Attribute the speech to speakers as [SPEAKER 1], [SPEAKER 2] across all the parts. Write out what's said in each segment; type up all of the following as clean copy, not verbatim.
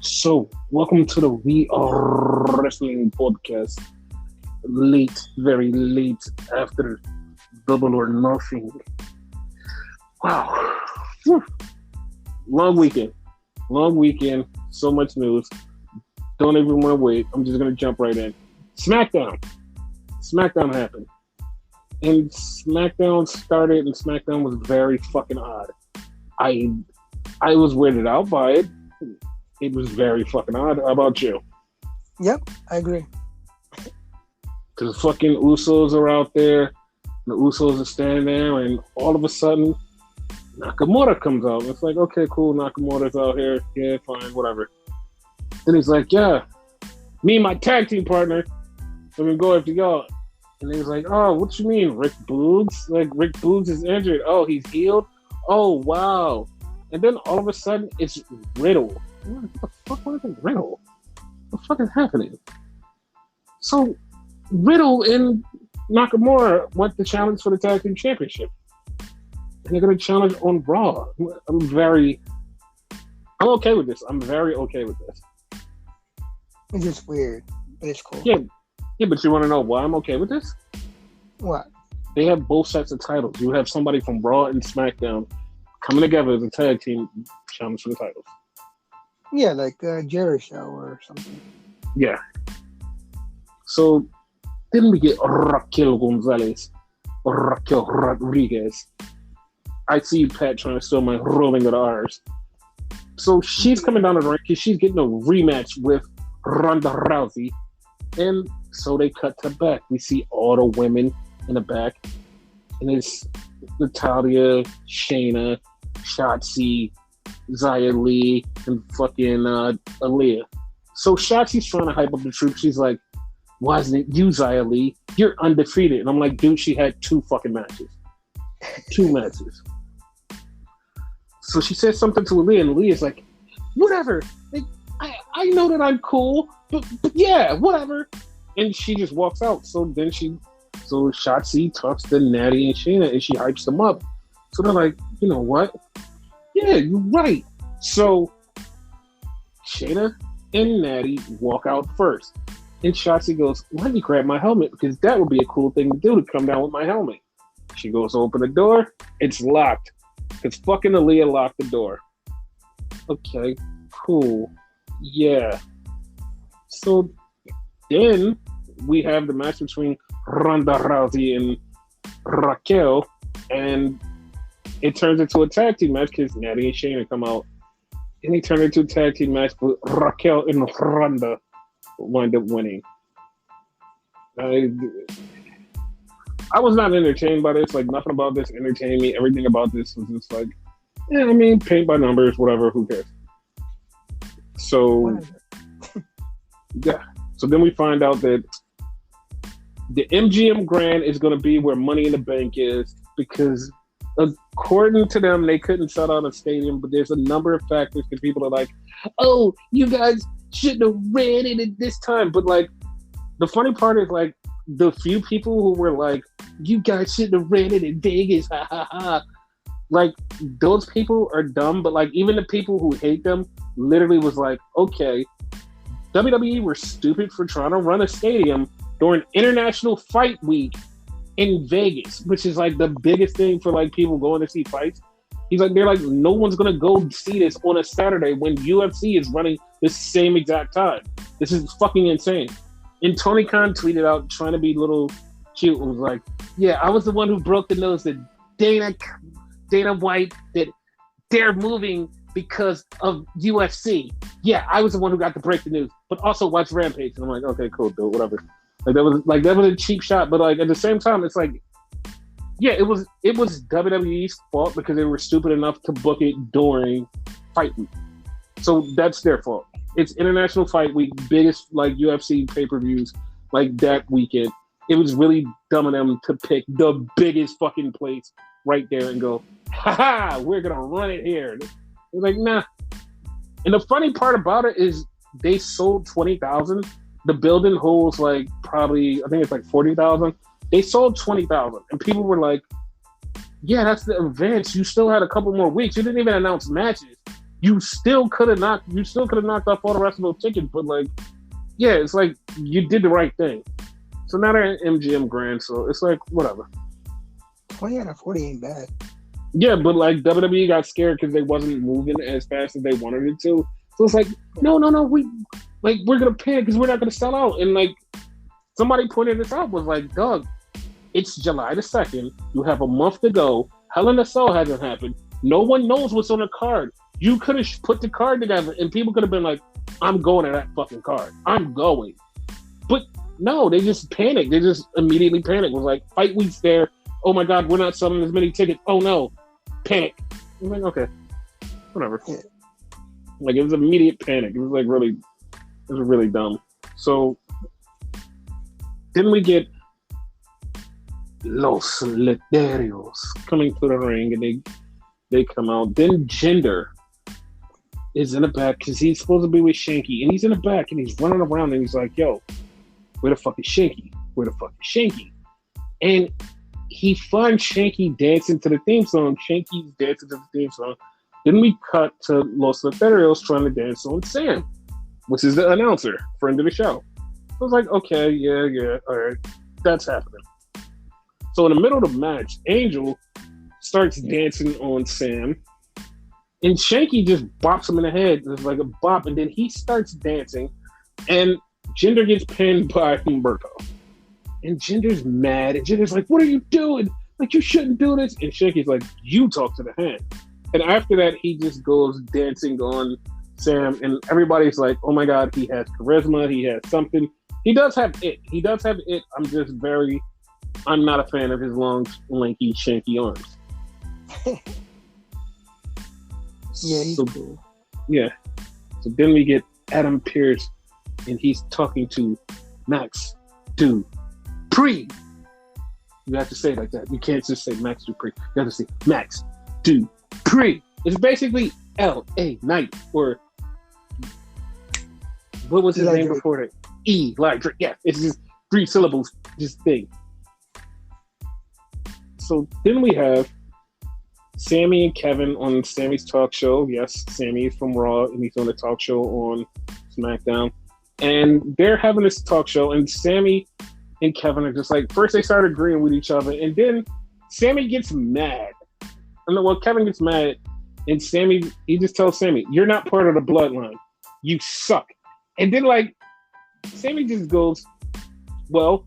[SPEAKER 1] So, welcome to the We Are Wrestling podcast. Late, very late after Double or Nothing. Wow. Whew. Long weekend. Long weekend. So much news. Don't even want to wait. I'm just going to jump right in. Smackdown. Smackdown happened. And Smackdown started, and Smackdown was very fucking odd. I was weirded out by it. It was very fucking odd. How about you?
[SPEAKER 2] Yep, I agree.
[SPEAKER 1] Because fucking Usos are out there. The Usos are standing there, and all of a sudden, Nakamura comes out. It's like, okay, cool, Nakamura's out here. Yeah, fine, whatever. Then he's like, yeah, me and my tag team partner, we're going to go after y'all. And he's like, oh, what you mean, Rick Boogs? Like, Rick Boogs is injured. Oh, he's healed? Oh, wow. And then all of a sudden, it's Riddle. What the fuck was it? Riddle? What the fuck is happening? So, Riddle and Nakamura want the challenge for the tag team championship. And they're going to challenge on Raw. I'm okay with this. I'm very okay with this.
[SPEAKER 2] It's just weird, but it's cool.
[SPEAKER 1] Yeah, but you want to know why I'm okay with this?
[SPEAKER 2] What?
[SPEAKER 1] They have both sets of titles. You have somebody from Raw and SmackDown coming together as a tag team challenge for the titles.
[SPEAKER 2] Yeah, like Jerry Show or something.
[SPEAKER 1] Yeah. So then we get Raquel Gonzalez or Raquel Rodriguez. I see you, Pat, trying to steal my rolling of the R's. So she's coming down the ring because she's getting a rematch with Ronda Rousey. And so they cut to back. We see all the women in the back. And it's Natalya, Shayna, Shotzi, Xia Li, and fucking Aaliyah. So Shotzi's trying to hype up the troops. She's like, why isn't it you, Xia Li? You're undefeated. And I'm like, dude, she had 2 fucking matches. 2 matches. So she says something to Aaliyah, and Aaliyah's like, whatever. Like, I know that I'm cool, but yeah, whatever. And she just walks out. So Shotzi talks to Natty and Shayna, and she hypes them up. So they're like, you know what? Yeah, you're right. So Shayna and Natty walk out first. And Shotzi goes, let me grab my helmet because that would be a cool thing to do, to come down with my helmet. She goes to open the door. It's locked because fucking Aaliyah locked the door. Okay, cool. Yeah. So then we have the match between Ronda Rousey and Raquel, and it turns into a tag team match because Natty and Shayna come out. And they turn into a tag team match, but Raquel and Ronda wind up winning. I was not entertained by this. Like, nothing about this entertained me. Everything about this was just like, yeah, I mean, paint by numbers, whatever, who cares? So, yeah. So then we find out that the MGM Grand is going to be where Money in the Bank is because according to them, they couldn't sell out a stadium, but there's a number of factors because people are like, oh, you guys shouldn't have ran it at this time. But, like, the funny part is, like, the few people who were like, you guys shouldn't have ran it in Vegas, ha ha ha. Like, those people are dumb, but, like, even the people who hate them literally was like, okay, WWE were stupid for trying to run a stadium during International Fight Week in Vegas, which is like the biggest thing for like people going to see fights. He's like, they're like, no one's gonna go see this on a Saturday when UFC is running the same exact time. This is fucking insane. And Tony Khan tweeted out, trying to be little cute, was like, yeah, I was the one who broke the news that Dana White, that they're moving because of UFC. Yeah, I was the one who got to break the news, but also watch Rampage. And I'm like, okay, cool, dude, whatever. Like that was a cheap shot, but like at the same time, it's like, yeah, it was WWE's fault because they were stupid enough to book it during Fight Week. So that's their fault. It's International Fight Week, biggest like UFC pay-per-views like that weekend. It was really dumb of them to pick the biggest fucking place right there and go, ha, we're gonna run it here. It's like, nah. And the funny part about it is they sold 20,000. The building holds like probably, I think it's like 40,000. They sold 20,000, and people were like, yeah, that's the advance. You still had a couple more weeks. You didn't even announce matches. you still could have knocked off all the rest of those tickets, but like, yeah, it's like you did the right thing. So now they're in MGM Grand, so it's like whatever.
[SPEAKER 2] 20 out of 40 ain't bad.
[SPEAKER 1] Yeah, but like WWE got scared because they wasn't moving as fast as they wanted it to. So it's like, no, we're gonna panic because we're not gonna sell out. And like somebody pointed this out was like, Doug, it's July the 2nd. You have a month to go. Hell in a Cell hasn't happened. No one knows what's on the card. You could have put the card together and people could have been like, I'm going to that fucking card. I'm going. But no, they just panicked. They just immediately panicked. It was like, fight week's there. Oh my God, we're not selling as many tickets. Oh no. Panic. I'm like, okay. Whatever. Yeah. Like, it was immediate panic. It was like really dumb. So then we get Los Legendarios coming to the ring, and they come out. Then Jinder is in the back because he's supposed to be with Shanky, and he's in the back and he's running around and he's like, yo, where the fuck is Shanky? Where the fuck is Shanky? And he finds Shanky dancing to the theme song. Shanky's dancing to the theme song. Then we cut to Los Legendarios trying to dance on Sam, which is the announcer, friend of the show. I was like, okay, yeah, all right, that's happening. So in the middle of the match, Angel starts dancing on Sam, and Shanky just bops him in the head. It's like a bop, and then he starts dancing, and Jinder gets pinned by Humberto. And Jinder's mad, and Jinder's like, what are you doing? Like, you shouldn't do this. And Shanky's like, you talk to the hand. And after that, he just goes dancing on Sam, and everybody's like, oh my God, he has charisma, he has something. He does have it. I'm not a fan of his long, lanky, shanky arms.
[SPEAKER 2] Yeah, he's cool.
[SPEAKER 1] Yeah. So then we get Adam Pearce, and he's talking to Max Dupree. You have to say it like that. You can't just say Max Dupree. You have to say Max Dupree. It's basically L.A. Knight, or what was his name before that? Like, yeah, it's just 3 syllables, just thing. So then we have Sammy and Kevin on Sammy's talk show. Yes, Sammy is from Raw, and he's on the talk show on SmackDown. And they're having this talk show, and Sammy and Kevin are just like, first they start agreeing with each other, and then Sammy gets mad. Kevin gets mad, and he just tells Sammy, you're not part of the bloodline. You suck. And then, like, Sammy just goes, well,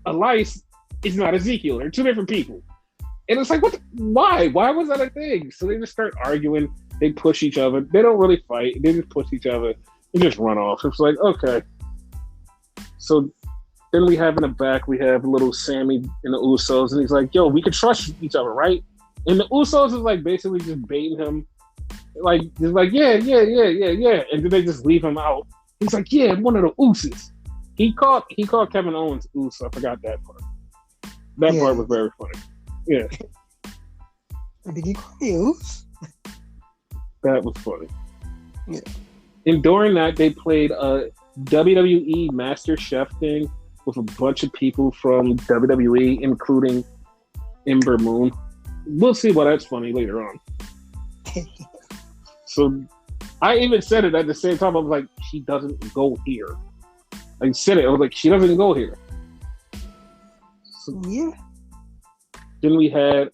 [SPEAKER 1] Elias is not Ezekiel. They're 2 different people. And it's like, why? Why was that a thing? So they just start arguing. They push each other. They don't really fight. They just push each other and just run off. It's like, okay. So then we have in the back, we have little Sammy and the Usos. And he's like, yo, we can trust each other, right? And the Usos is like basically just baiting him. Like, just like, yeah. And then they just leave him out. He's like, yeah, one of the Usos. He called Kevin Owens Uso. I forgot that part. That part was very funny. Yeah.
[SPEAKER 2] Did you call me Oos?
[SPEAKER 1] That was funny.
[SPEAKER 2] Yeah.
[SPEAKER 1] And during that, they played a WWE Master Chef thing with a bunch of people from WWE, including Ember Moon. We'll see why that's funny later on. So I even said it at the same time. I was like, she doesn't go here. I said it. I was like, she doesn't go here. So,
[SPEAKER 2] yeah.
[SPEAKER 1] Then we had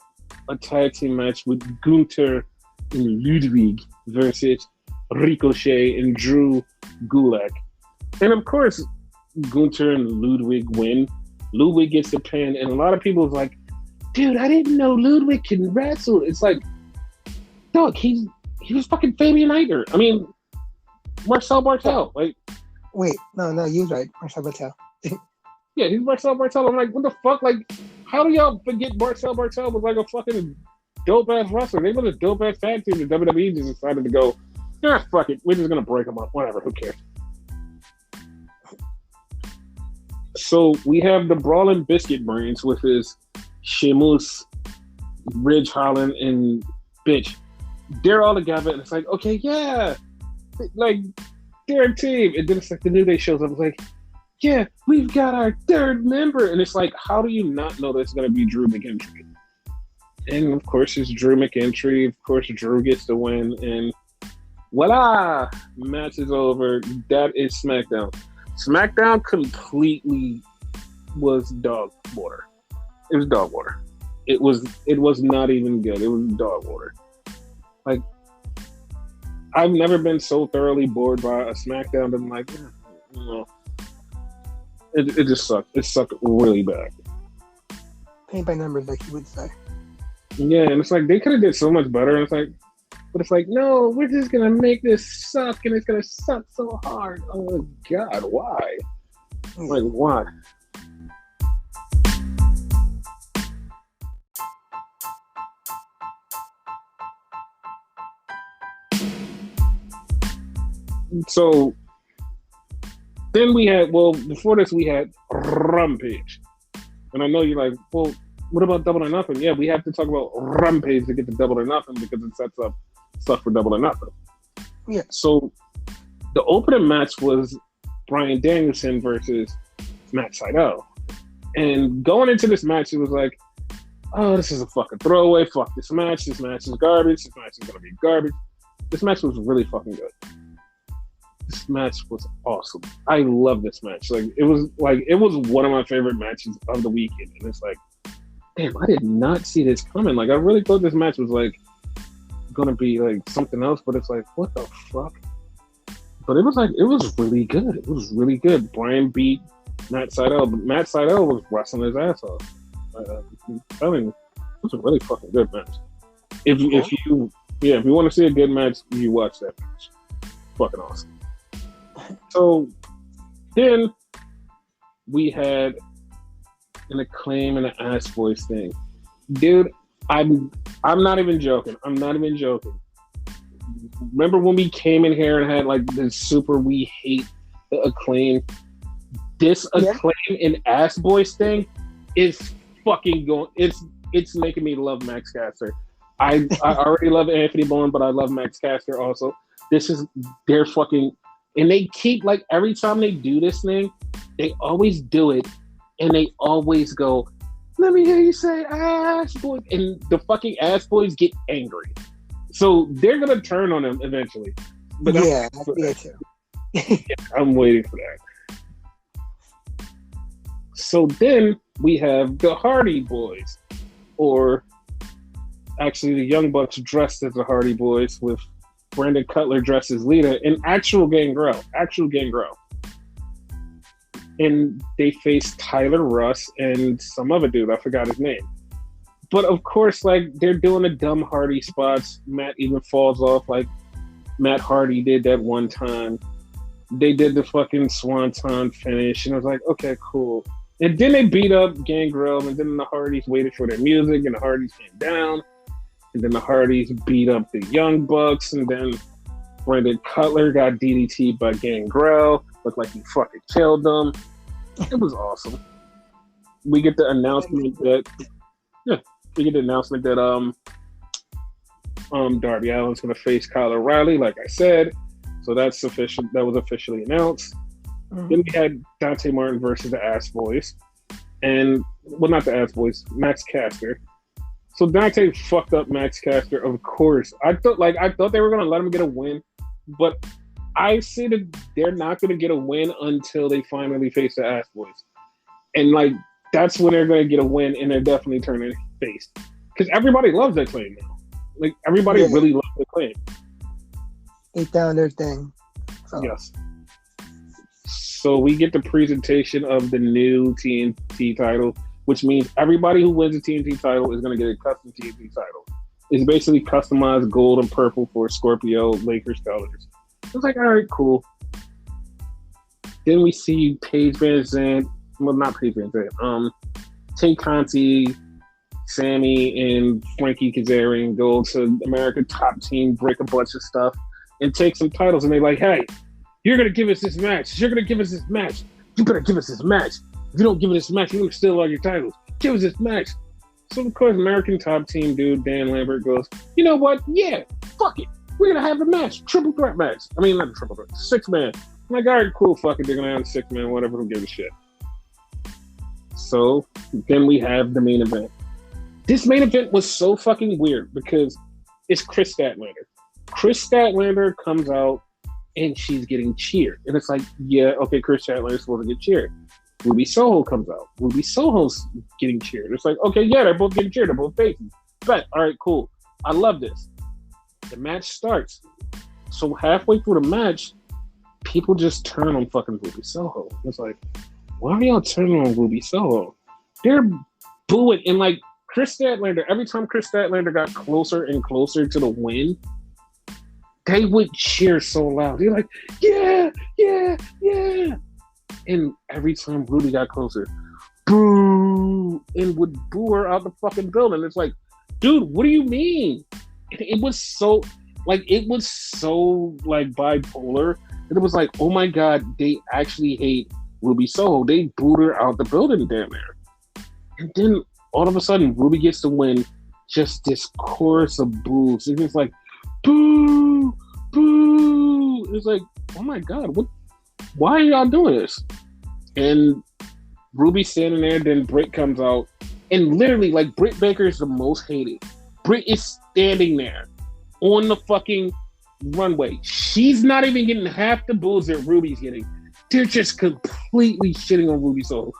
[SPEAKER 1] a tag team match with Gunther and Ludwig versus Ricochet and Drew Gulak. And of course, Gunther and Ludwig win. Ludwig gets the pin, and a lot of people was like, dude, I didn't know Ludwig can wrestle. It's like, dog, he was fucking Fabian Aichner. I mean, Marcel Bartel. Like,
[SPEAKER 2] wait, no, you was right, Marcel Bartel.
[SPEAKER 1] Yeah, he's Marcel Bartel. I'm like, what the fuck? Like, how do y'all forget Marcel Bartel was like a fucking dope ass wrestler? They were a dope ass tag team. The WWE just decided to go, fuck it. We're just gonna break them up. Whatever, who cares? So we have the Brawling Biscuit Brains with his Sheamus, Ridge Holland, and Bitch. They're all together, and it's like, okay, yeah, like they're a team. And then it's like the New Day shows up. It's like, yeah, we've got our 3rd member. And it's like, how do you not know that's going to be Drew McIntyre? And of course, it's Drew McIntyre. Of course, Drew gets the win. And Voila! Match is over. That is SmackDown. SmackDown completely was dog water. It was dog water. It was not even good. It was dog water. Like I've never been so thoroughly bored by a SmackDown that I'm like, no. It just sucked. It sucked really bad.
[SPEAKER 2] Paint by numbers, like you would say.
[SPEAKER 1] Yeah, and it's like they could have did so much better. And it's like, but it's like, no, we're just gonna make this suck, and it's gonna suck so hard. Oh my god, why? Like why? So then we had, well, before this we had Rampage. And I know you're like, well, what about Double or Nothing? Yeah, we have to talk about Rampage to get to Double or Nothing because it sets up stuff for Double or Nothing.
[SPEAKER 2] Yeah.
[SPEAKER 1] So the opening match was Bryan Danielson versus Matt Sydal. And going into this match, it was like, oh, this is a fucking throwaway. Fuck this match. This match is garbage. This match is going to be garbage. This match was really fucking good. This match was awesome. I love this match. It was one of my favorite matches of the weekend. And it's like, damn, I did not see this coming. Like I really thought this match was like gonna be like something else, but it's like, what the fuck? But it was really good. It was really good. Bryan beat Matt Sydal, but Matt Sydal was wrestling his ass off. I'm telling you, it was a really fucking good match. If you want to see a good match, you watch that match. Fucking awesome. So then we had an Acclaim and an Ass Boys thing. Dude, I'm not even joking. I'm not even joking. Remember when we came in here and had like this super we hate the Acclaim? This Acclaim and Ass Boys thing is fucking going. It's making me love Max Caster. I already love Anthony Bourne, but I love Max Caster also. This is their fucking. And they keep, like, every time they do this thing, they always do it, and they always go, let me hear you say Ass Boys. And the fucking Ass Boys get angry. So they're going to turn on them eventually. But
[SPEAKER 2] yeah,
[SPEAKER 1] I'm waiting for that. So then we have the Hardy Boys, or actually the Young Bucks dressed as the Hardy Boys with Brandon Cutler dressed as Lita, and actual Gangrel. And they faced Tyler Russ and some other dude, I forgot his name. But of course, like, they're doing the dumb Hardy spots. Matt even falls off like Matt Hardy did that one time. They did the fucking Swanton finish, and I was like, okay, cool. And then they beat up Gangrel, and then the Hardys waited for their music, and the Hardys came down. And then the Hardys beat up the Young Bucks, and then Brandon Cutler got DDT'd by Gangrel. Looked like he fucking killed them. It was awesome. We get the announcement that Darby Allin's gonna face Kyle O'Reilly, like I said. So that's official. That was officially announced. Mm-hmm. Then we had Dante Martin versus the Ass Boys, and well, not the Ass Boys, Max Caster. So Dante fucked up Max Caster, of course. I thought they were gonna let him get a win, but I see that they're not gonna get a win until they finally face the Ass Boys, and like that's when they're gonna get a win, and they're definitely turning face because everybody loves that claim now. Like everybody really loves the claim.
[SPEAKER 2] They found their thing. So.
[SPEAKER 1] Yes. So we get the presentation of the new TNT title, which means everybody who wins the TNT title is going to get a custom TNT title. It's basically customized gold and purple for Scorpio Lakers colors. I was like, all right, cool. Then we see Paige Van Zandt, well, not Paige Van Zandt, Tay Conti, Sammy, and Frankie Kazarian go to American Top Team, break a bunch of stuff, and take some titles. And they're like, hey, you're going to give us this match. You're going to give us this match. You better give us this match. If you don't give us this match, you're going to steal all your titles. Give us this match. So, of course, American Top Team dude, Dan Lambert, goes, you know what? Yeah, fuck it. We're going to have a match. Triple threat match. I mean, not a triple threat. 6-man. I'm like, all right, cool. Fuck it. They're going to have a 6-man, whatever. Who gives a shit? So, then we have the main event. This main event was so fucking weird because it's Chris Statlander. Chris Statlander comes out and she's getting cheered. And it's like, yeah, okay, Chris Statlander's supposed to get cheered. Ruby Soho comes out. Ruby Soho's getting cheered. It's like, okay, yeah, they're both getting cheered. They're both faces. Bet. All right, cool. I love this. The match starts. So halfway through the match, people just turn on fucking Ruby Soho. It's like, why are y'all turning on Ruby Soho? They're booing. And like Chris Statlander, every time Chris Statlander got closer and closer to the win, they would cheer so loud. They're like, yeah, yeah, yeah. And every time Ruby got closer, boo, and would boo her out the fucking building. It's like, dude, what do you mean? It was so bipolar. And it was like, oh my God, they actually hate Ruby Soho. They booed her out the building damn near. And then all of a sudden, Ruby gets to win just this chorus of boos. It's just like, boo, boo. It's like, oh my God, why are y'all doing this? And Ruby's standing there, then Britt comes out. And literally, like, Britt Baker is the most hated. Britt is standing there on the fucking runway. She's not even getting half the boos that Ruby's getting. They're just completely shitting on Ruby Soho.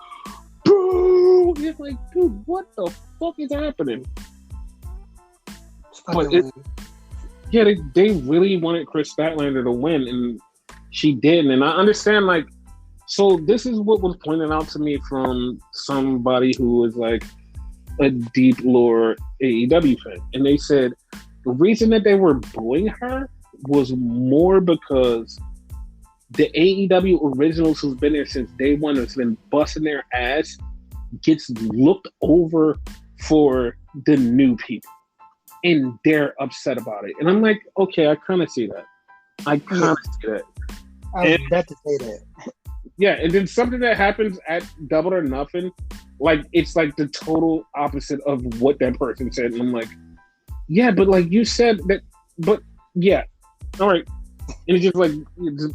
[SPEAKER 1] Boo! It's like, dude, what the fuck is happening? But they really wanted Chris Statlander to win, and she didn't. And I understand, like, so this is what was pointed out to me from somebody who was like a deep lore AEW fan, and they said the reason that they were booing her was more because the AEW originals who's been there since day one, has been busting their ass, gets looked over for the new people, and they're upset about it. And I'm like, okay, I kind of see that. I was about to say that. Yeah, and then something that happens at Double or Nothing, like, it's like the total opposite of what that person said. And I'm like, yeah, but like you said that, but yeah, all right. And it's just like,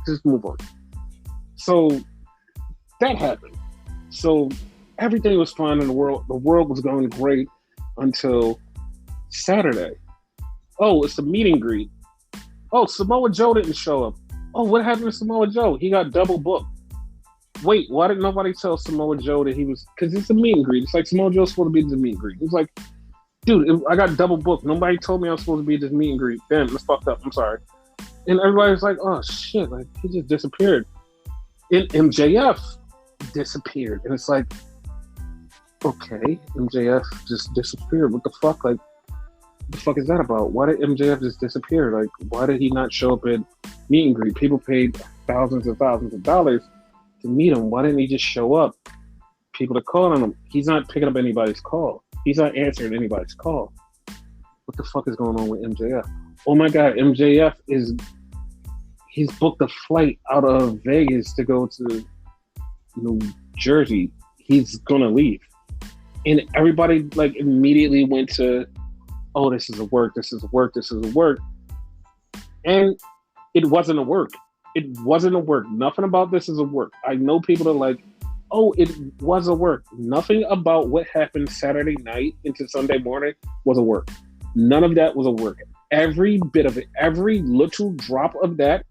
[SPEAKER 1] just move on. So that happened. So everything was fine in the world. The world was going great until Saturday. Oh, it's a meet and greet. Oh, Samoa Joe didn't show up. Oh, what happened to Samoa Joe? He got double booked. Wait, why didn't nobody tell Samoa Joe that he was... Because it's a meet and greet. It's like Samoa Joe's supposed to be at the meet and greet. It's like, dude, I got double booked. Nobody told me I was supposed to be at this meet and greet. Damn, that's fucked up. I'm sorry. And everybody's like, oh, shit. Like, he just disappeared. And MJF disappeared. And it's like, okay, MJF just disappeared. What the fuck? Like, what the fuck is that about? Why did MJF just disappear? Like, why did he not show up at meet and greet? People paid thousands and thousands of dollars to meet him. Why didn't he just show up? People are calling him. He's not picking up anybody's call. He's not answering anybody's call. What the fuck is going on with MJF? Oh my God, MJF he's booked a flight out of Vegas to go to New Jersey. He's gonna leave. And everybody like immediately went to, oh, this is a work. And it wasn't a work. It wasn't a work. Nothing about this is a work. I know people are like, oh, it was a work. Nothing about what happened Saturday night into Sunday morning was a work. None of that was a work. Every bit of it, every little drop of that,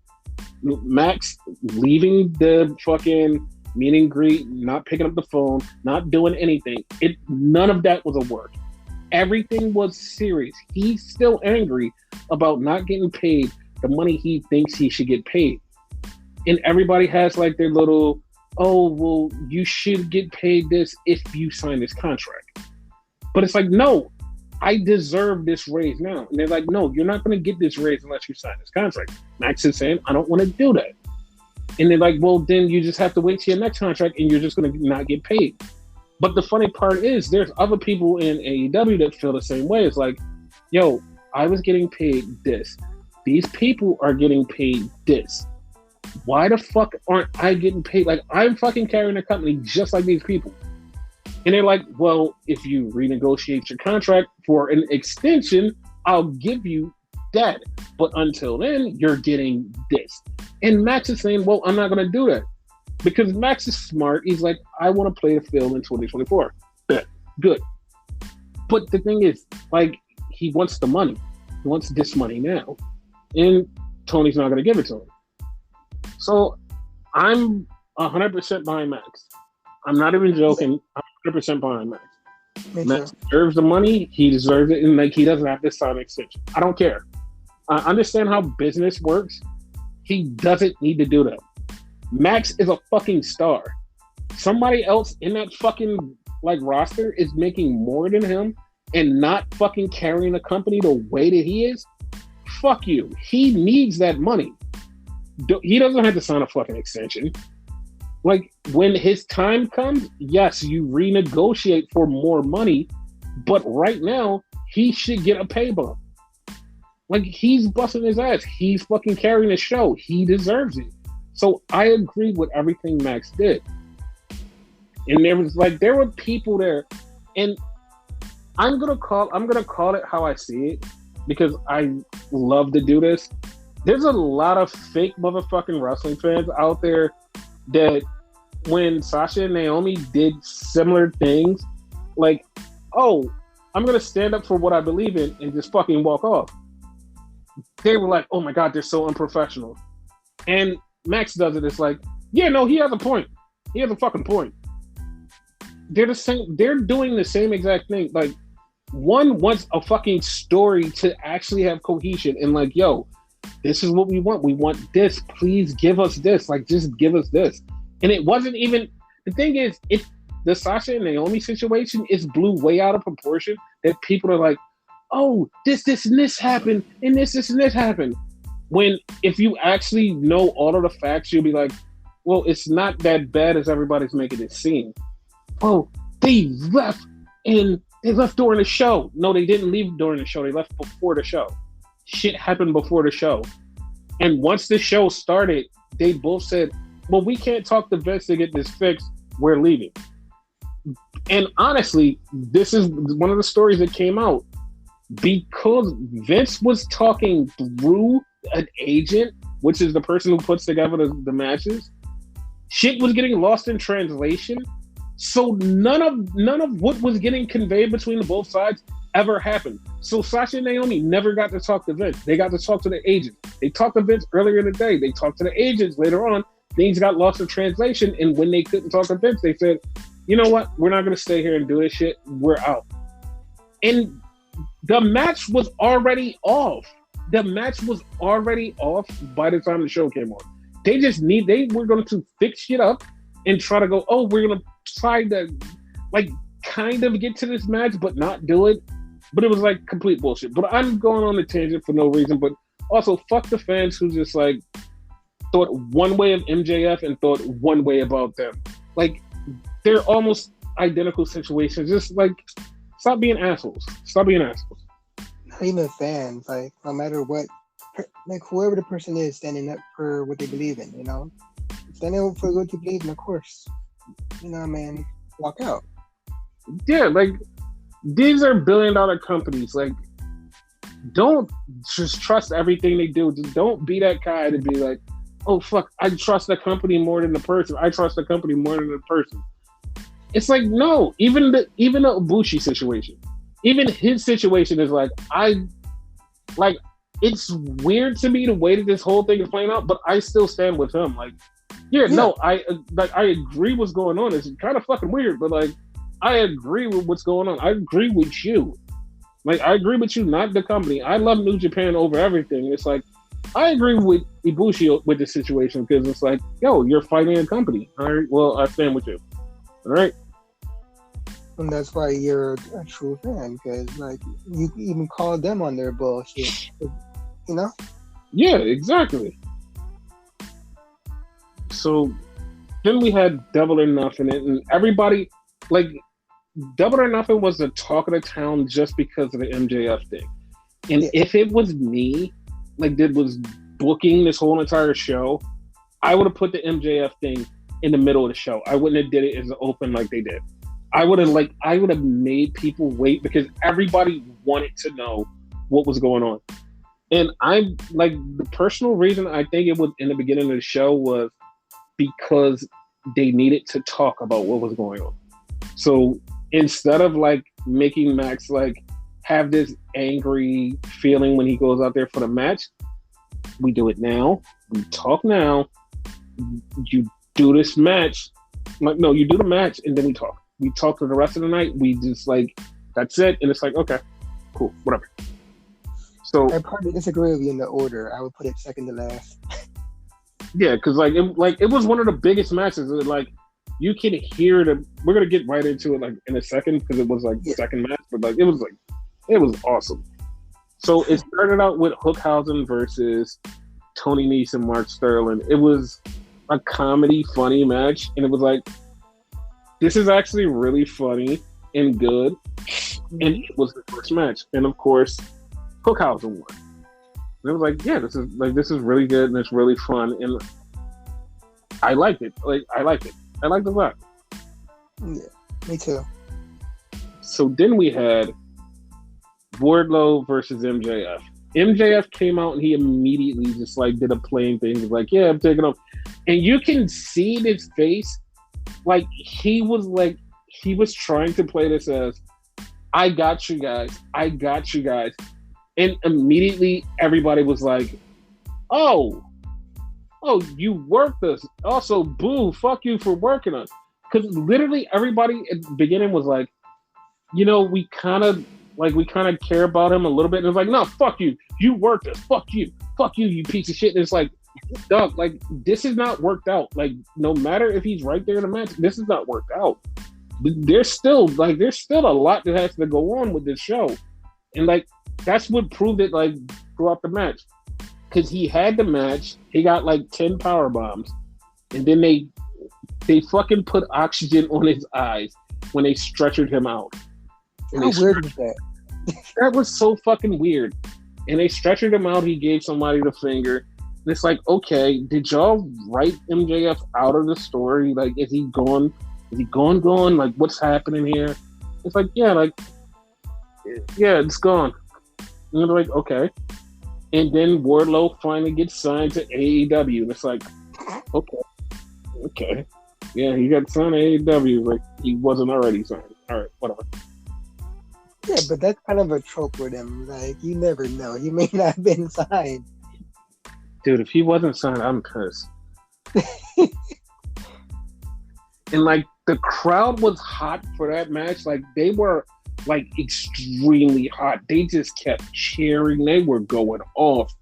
[SPEAKER 1] Max leaving the fucking meet and greet, not picking up the phone, not doing anything. None of that was a work. Everything was serious. He's still angry about not getting paid the money he thinks he should get paid. And everybody has like their little, oh, well, you should get paid this if you sign this contract. But it's like, no, I deserve this raise now. And they're like, no, you're not going to get this raise unless you sign this contract. Max is saying, I don't want to do that. And they're like, well, then you just have to wait till your next contract and you're just going to not get paid. But the funny part is there's other people in AEW that feel the same way. It's like, yo, I was getting paid this. These people are getting paid this. Why the fuck aren't I getting paid? Like, I'm fucking carrying a company just like these people. And they're like, well, if you renegotiate your contract for an extension, I'll give you that. But until then, you're getting this. And Max is saying, well, I'm not going to do that. Because Max is smart. He's like, I want to play the field in 2024. Good. But the thing is, like, he wants the money. He wants this money now. and Tony's not going to give it to him. So I'm 100% behind Max. I'm not even joking. I'm 100% behind Max. Max deserves the money. He deserves it, and like he doesn't have to sign an extension. I don't care. I understand how business works. He doesn't need to do that. Max is a fucking star. Somebody else in that fucking like roster is making more than him and not fucking carrying the company the way that he is. Fuck you. He needs that money. He doesn't have to sign a fucking extension. Like, when his time comes, yes, you renegotiate for more money, but right now, he should get a pay bump. Like, he's busting his ass. He's fucking carrying the show. He deserves it. So I agree with everything Max did. And there were people there, and I'm gonna call it how I see it, because I love to do this. There's a lot of fake motherfucking wrestling fans out there that when Sasha and Naomi did similar things, like, oh, I'm going to stand up for what I believe in and just fucking walk off. They were like, oh my God, they're so unprofessional. And Max does it. It's like, yeah, no, he has a point. He has a fucking point. They're the same. They're doing the same exact thing. Like, one wants a fucking story to actually have cohesion and like, yo, this is what we want. We want this. Please give us this. Like, just give us this. And it wasn't even, the thing is, the Sasha and Naomi situation is blew way out of proportion that people are like, oh, this, and this happened, and this, and this happened. When if you actually know all of the facts, you'll be like, well, it's not that bad as everybody's making it seem. Oh, they left during the show. No, they didn't leave during the show. They left before the show. Shit happened before the show. And once the show started, they both said, well, we can't talk to Vince to get this fixed. We're leaving. And honestly, this is one of the stories that came out because Vince was talking through an agent, which is the person who puts together the matches. Shit was getting lost in translation. So none of what was getting conveyed between the both sides ever happened. So Sasha and Naomi never got to talk to Vince. They got to talk to the agent. They talked to Vince earlier in the day. They talked to the agents later on. Things got lost in translation. And when they couldn't talk to Vince, they said, you know what? We're not going to stay here and do this shit. We're out. And the match was already off. The match was already off by the time the show came on. They were going to fix shit up and try to go, oh, we're going to try to like kind of get to this match, but not do it. But it was like complete bullshit. But I'm going on a tangent for no reason. But also, fuck the fans who just like thought one way of MJF and thought one way about them. Like, they're almost identical situations. Just like, stop being assholes. Stop being assholes.
[SPEAKER 2] Not even fans. Like, no matter what, like whoever the person is standing up for what they believe in, you know, standing up for what you believe in, of course, you know, man, walk out.
[SPEAKER 1] Yeah, like, these are billion-dollar companies. Like, don't just trust everything they do. Just don't be that guy to be like, oh, fuck, I trust the company more than the person. I trust the company more than the person. It's like, no, even the Ibushi situation, even his situation is like, it's weird to me the way that this whole thing is playing out, but I still stand with him. Like, no, I agree what's going on. It's kind of fucking weird, but like, I agree with what's going on. I agree with you. Like, I agree with you, not the company. I love New Japan over everything. It's like, I agree with Ibushi with the situation because it's like, yo, you're fighting a company. All right, well, I stand with you. All right.
[SPEAKER 2] And that's why you're a true fan, because like you even call them on their bullshit, you know?
[SPEAKER 1] Yeah, exactly. So then we had Double or Nothing, and everybody, like, Double or Nothing was the talk of the town just because of the MJF thing. And if it was me, like, that was booking this whole entire show, I would have put the MJF thing in the middle of the show. I wouldn't have did it as an open like they did. I would have made people wait because everybody wanted to know what was going on. And I like the personal reason I think it was in the beginning of the show was because they needed to talk about what was going on. So instead of like making Max like have this angry feeling when he goes out there for the match, We do it now. We talk now. You do this match. Like, no, you do the match and then we talk. We talk for the rest of the night. We just like, that's it. And it's like, okay, cool, whatever. So
[SPEAKER 2] I probably disagree with you in the order. I would put it second to last.
[SPEAKER 1] yeah, because it was one of the biggest matches. Like, you can hear the. We're gonna get right into it like in a second because it was like the second match, but like it was awesome. So it started out with Hookhausen versus Tony Nese and Mark Sterling. It was a comedy, funny match, and it was like, this is actually really funny and good. And it was the first match, and of course, Hookhausen won. And it was like, yeah, this is really good and it's really fun, and I liked it. I liked it a lot.
[SPEAKER 2] Yeah, me too.
[SPEAKER 1] So then we had Wardlow versus MJF. MJF came out and he immediately just like did a playing thing. He was like, yeah, I'm taking off. And you can see in his face, like he was trying to play this as, I got you guys. And immediately everybody was like, oh, you worked us. Also, boo, fuck you for working us. Because literally everybody at the beginning was like, we kind of care about him a little bit. And it's like, no, fuck you. You worked us. Fuck you, you piece of shit. And it's like, dog, like, this is not worked out. Like, no matter if he's right there in the match, this is not worked out. There's still a lot that has to go on with this show. And like, that's what proved it like throughout the match. Because he had the match, he got like 10 power bombs, and then they fucking put oxygen on his eyes when they stretchered him out. And
[SPEAKER 2] how weird was that?
[SPEAKER 1] That was so fucking weird. And they stretchered him out, he gave somebody the finger. And it's like, okay, did y'all write MJF out of the story? Like, is he gone? Like, what's happening here? It's like, yeah, it's gone. And they're like, okay. And then Wardlow finally gets signed to AEW. And it's like, okay. Yeah, he got signed to AEW. Like, he wasn't already signed. All right, whatever.
[SPEAKER 2] Yeah, but that's kind of a trope with him. Like, you never know. He may not have been signed.
[SPEAKER 1] Dude, if he wasn't signed, I'm pissed. And, like, the crowd was hot for that match. Like, they were like extremely hot. They just kept cheering. They were going off.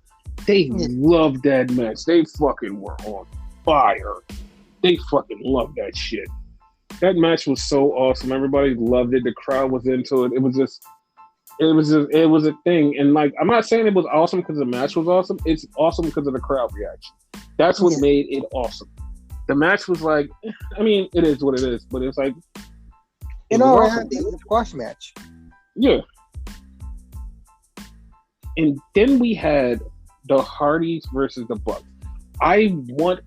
[SPEAKER 1] They loved that match. They fucking were on fire. They fucking loved that shit. That match was so awesome. Everybody loved it. The crowd was into it. It was a thing. And like, I'm not saying it was awesome because the match was awesome. It's awesome because of the crowd reaction. That's what made it awesome. The match was like, I mean, it is what it is, but it's like,
[SPEAKER 2] it was a squash match.
[SPEAKER 1] Yeah. And then we had the Hardys versus the Bucks. I want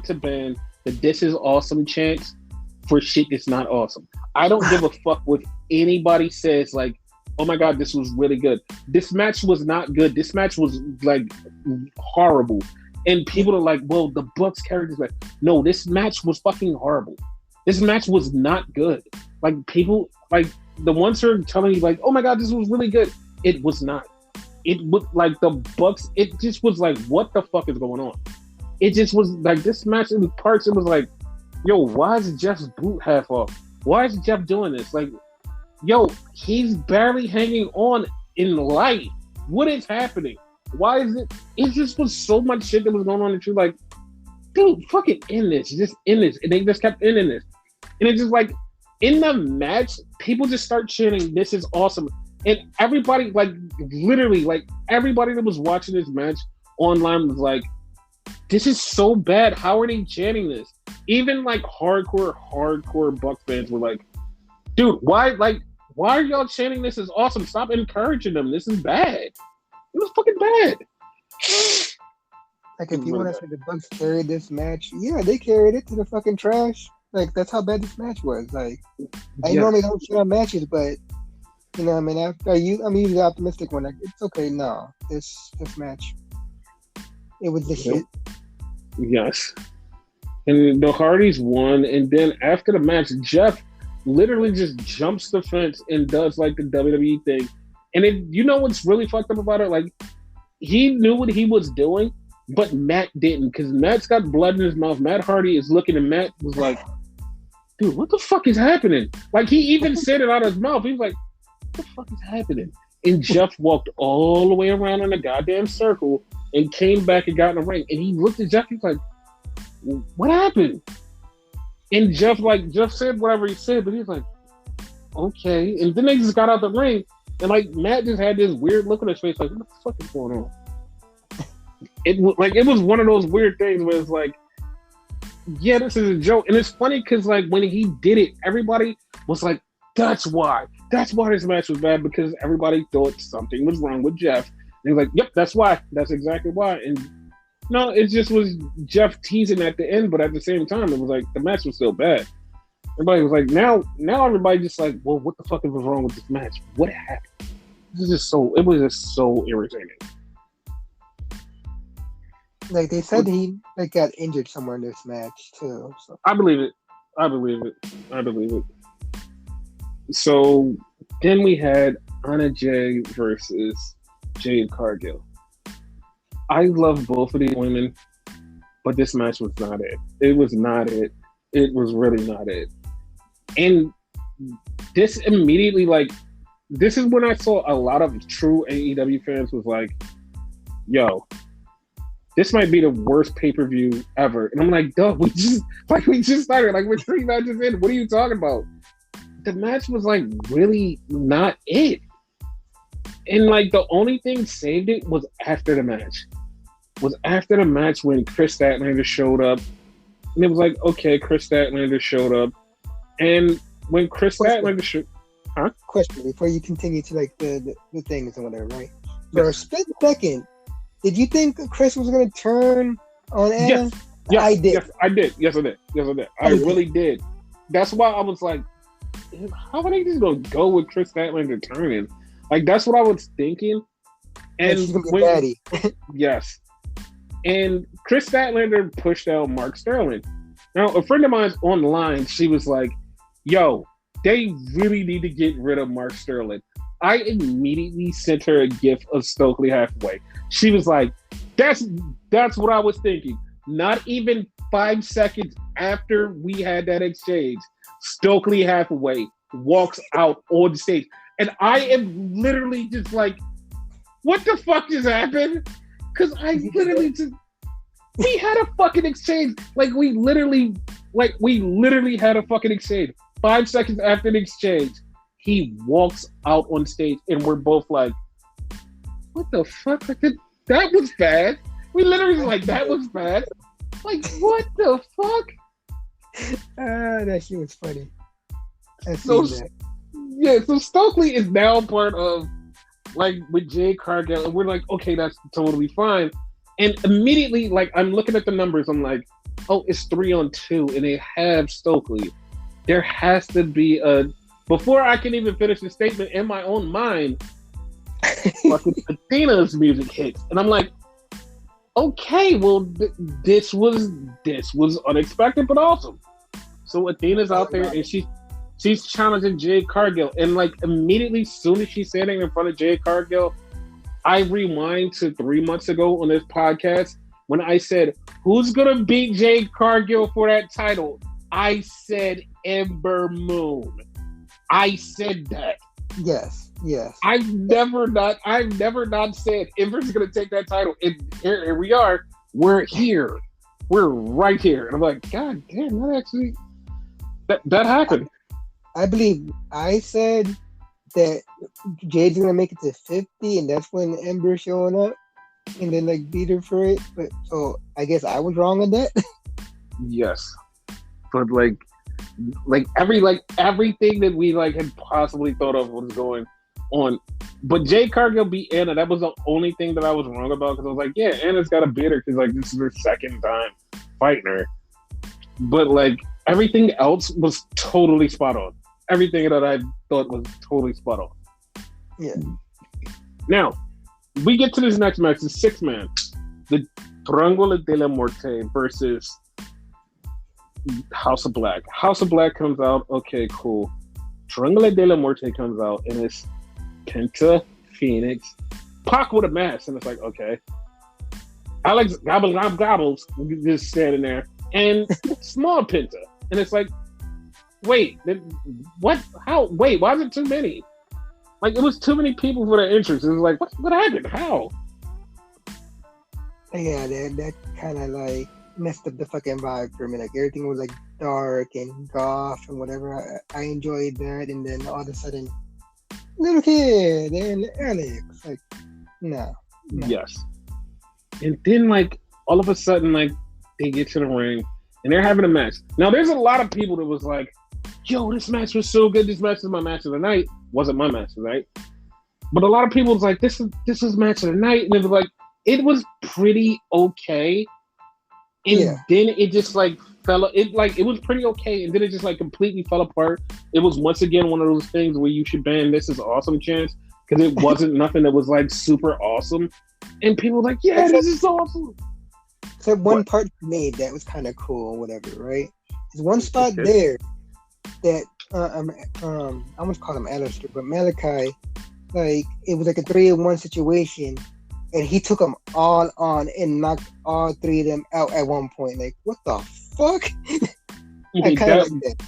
[SPEAKER 1] to ban the "This is awesome" chants for shit that's not awesome. I don't give a fuck what anybody says. Like, oh my god, this was really good. This match was not good. This match was like horrible. And people are like, well, the Bucks carried this match. No, this match was fucking horrible. This match was not good. Like, people, like, the ones who are telling you, like, oh my god, this was really good. It was not. It was like the Bucks, it just was like, what the fuck is going on? It just was like, this match in parts, it was like, yo, why is Jeff's boot half off? Why is Jeff doing this? Like, yo, he's barely hanging on in light. What is happening? Why is it? It just was so much shit that was going on that you're like, dude, fucking end this. Just end this. And they just kept ending this. And it's just like, in the match, people just start chanting, "This is awesome." And everybody, like, literally, like, everybody that was watching this match online was like, this is so bad. How are they chanting this? Even, like, hardcore Bucks fans were like, dude, why are y'all chanting "This is awesome"? Stop encouraging them. This is bad. It was fucking bad.
[SPEAKER 2] Like, if you want to say the Bucks carried this match, yeah, they carried it to the fucking trash. Like, that's how bad this match was. Like, I normally don't shit on matches, but, you know what I mean? I'm usually optimistic when it's okay. No, this match, it was the shit.
[SPEAKER 1] Yes. And the Hardys won, and then after the match, Jeff literally just jumps the fence and does, like, the WWE thing. And you know what's really fucked up about it? Like, he knew what he was doing, but Matt didn't, because Matt's got blood in his mouth. Matt Hardy is looking, and Matt was like, dude, what the fuck is happening? Like, he even said it out of his mouth. He was like, what the fuck is happening? And Jeff walked all the way around in a goddamn circle and came back and got in the ring. And he looked at Jeff, he was like, what happened? And Jeff said whatever he said, but he was like, okay. And then they just got out the ring, and like Matt just had this weird look on his face, like, what the fuck is going on? It was one of those weird things where it's like, yeah, this is a joke. And it's funny because like when he did it, everybody was like, that's why this match was bad, because everybody thought something was wrong with Jeff. And he was like, yep, that's why. That's exactly why. And no, it just was Jeff teasing at the end, but at the same time, it was like the match was still bad. Everybody was like, now everybody just like, well, what the fuck was wrong with this match? What happened? It was just so irritating.
[SPEAKER 2] Like they said, he like got injured somewhere in this match too. So
[SPEAKER 1] I believe it. So then we had Anna Jay versus Jade Cargill. I love both of these women, but this match was not it. It was not it. It was really not it. And this immediately, like, this is when I saw a lot of true AEW fans was like, yo, this might be the worst pay-per-view ever. And I'm like, duh, we just started. Like, we're 3 matches in. What are you talking about? The match was, like, really not it. And, like, the only thing saved it was after the match. When Chris Statlander showed up. And it was like, okay, Chris Statlander showed up. And when Chris Statlander showed... Huh?
[SPEAKER 2] Question, before you continue to, like, the things and whatever, right? For a split second, did you think Chris was going to turn on Anna?
[SPEAKER 1] Yes,
[SPEAKER 2] I did.
[SPEAKER 1] Yes, I did. I really did. That's why I was like, how are they just going to go with Chris Statlander turning? Like, that's what I was thinking. And
[SPEAKER 2] she's going to be daddy.
[SPEAKER 1] Yes. And Chris Statlander pushed out Mark Sterling. Now, a friend of mine's on the line, she was like, yo, they really need to get rid of Mark Sterling. I immediately sent her a gif of Stokely halfway. She was like, that's what I was thinking. Not even 5 seconds after we had that exchange, Stokely halfway walks out on stage. And I am literally just like, what the fuck just happened? Because I literally just, we had a fucking exchange. We literally had a fucking exchange. 5 seconds after the exchange, he walks out on stage, and we're both like, what the fuck? That was bad. We literally like, that was bad. Like, what the fuck?
[SPEAKER 2] That shit was funny.
[SPEAKER 1] So Stokely is now part of, like, with Jade Cargill, and we're like, okay, that's totally fine. And immediately, like, I'm looking at the numbers, I'm like, oh, it's 3-on-2, and they have Stokely. There has to be before I can even finish the statement in my own mind, fucking Athena's music hits. And I'm like, okay, well, this was unexpected, but awesome. So Athena's out there, and she's challenging Jade Cargill. And, like, immediately, as soon as she's standing in front of Jade Cargill, I rewind to 3 months ago on this podcast when I said, who's going to beat Jade Cargill for that title? I said Ember Moon. I said that.
[SPEAKER 2] Yes.
[SPEAKER 1] I've never not said Ember's going to take that title. And here we are. We're here. We're right here. And I'm like, God damn, that happened.
[SPEAKER 2] I believe I said that Jade's going to make it to 50, and that's when Ember's showing up and then, like, beat her for it. But so I guess I was wrong on that.
[SPEAKER 1] Yes. But everything that we had possibly thought of was going on. But Jade Cargill beat Anna. That was the only thing that I was wrong about, because I was like, yeah, Anna's got to beat her because this is her second time fighting her. But everything else was totally spot on. Everything that I thought was totally spot on.
[SPEAKER 2] Yeah.
[SPEAKER 1] Now we get to this next match, the 6-man, the Triangle de la Muerte versus House of Black. House of Black comes out. Okay, cool. Triangle de la Muerte comes out, and it's Penta, Phoenix, Pac with a mask, and it's like, okay. Alex Gobbles just standing there, and Small Penta, and it's like, wait, what? How? Wait, why is it too many? Like, it was too many people for their entrance. It was like, what happened? How?
[SPEAKER 2] Yeah, that kind of like messed up the fucking vibe for me. Like everything was like dark and goth and whatever. I enjoyed that, and then all of a sudden, little kid and Alex, like, no.
[SPEAKER 1] Yes. And then, like, all of a sudden, like, they get to the ring and they're having a match. Now, there's a lot of people that was like, yo, this match was so good. This match is my match of the night. Wasn't my match of the night. But a lot of people was like, this is match of the night. And it was like, it was pretty okay. And then it just, like, it was pretty okay. And then it just, like, completely fell apart. It was, once again, one of those things where you should ban This Is Awesome chants. Because it wasn't nothing that was, like, super awesome. And people were like, yeah, this is awesome.
[SPEAKER 2] Except one part made that was kind of cool or whatever, right? There's one spot there that, I almost call him Alistair, but Malachi, like, it was like a 3-in-1 situation. And he took them all on and knocked all 3 of them out at one point. Like, what the fuck? I kind of like that.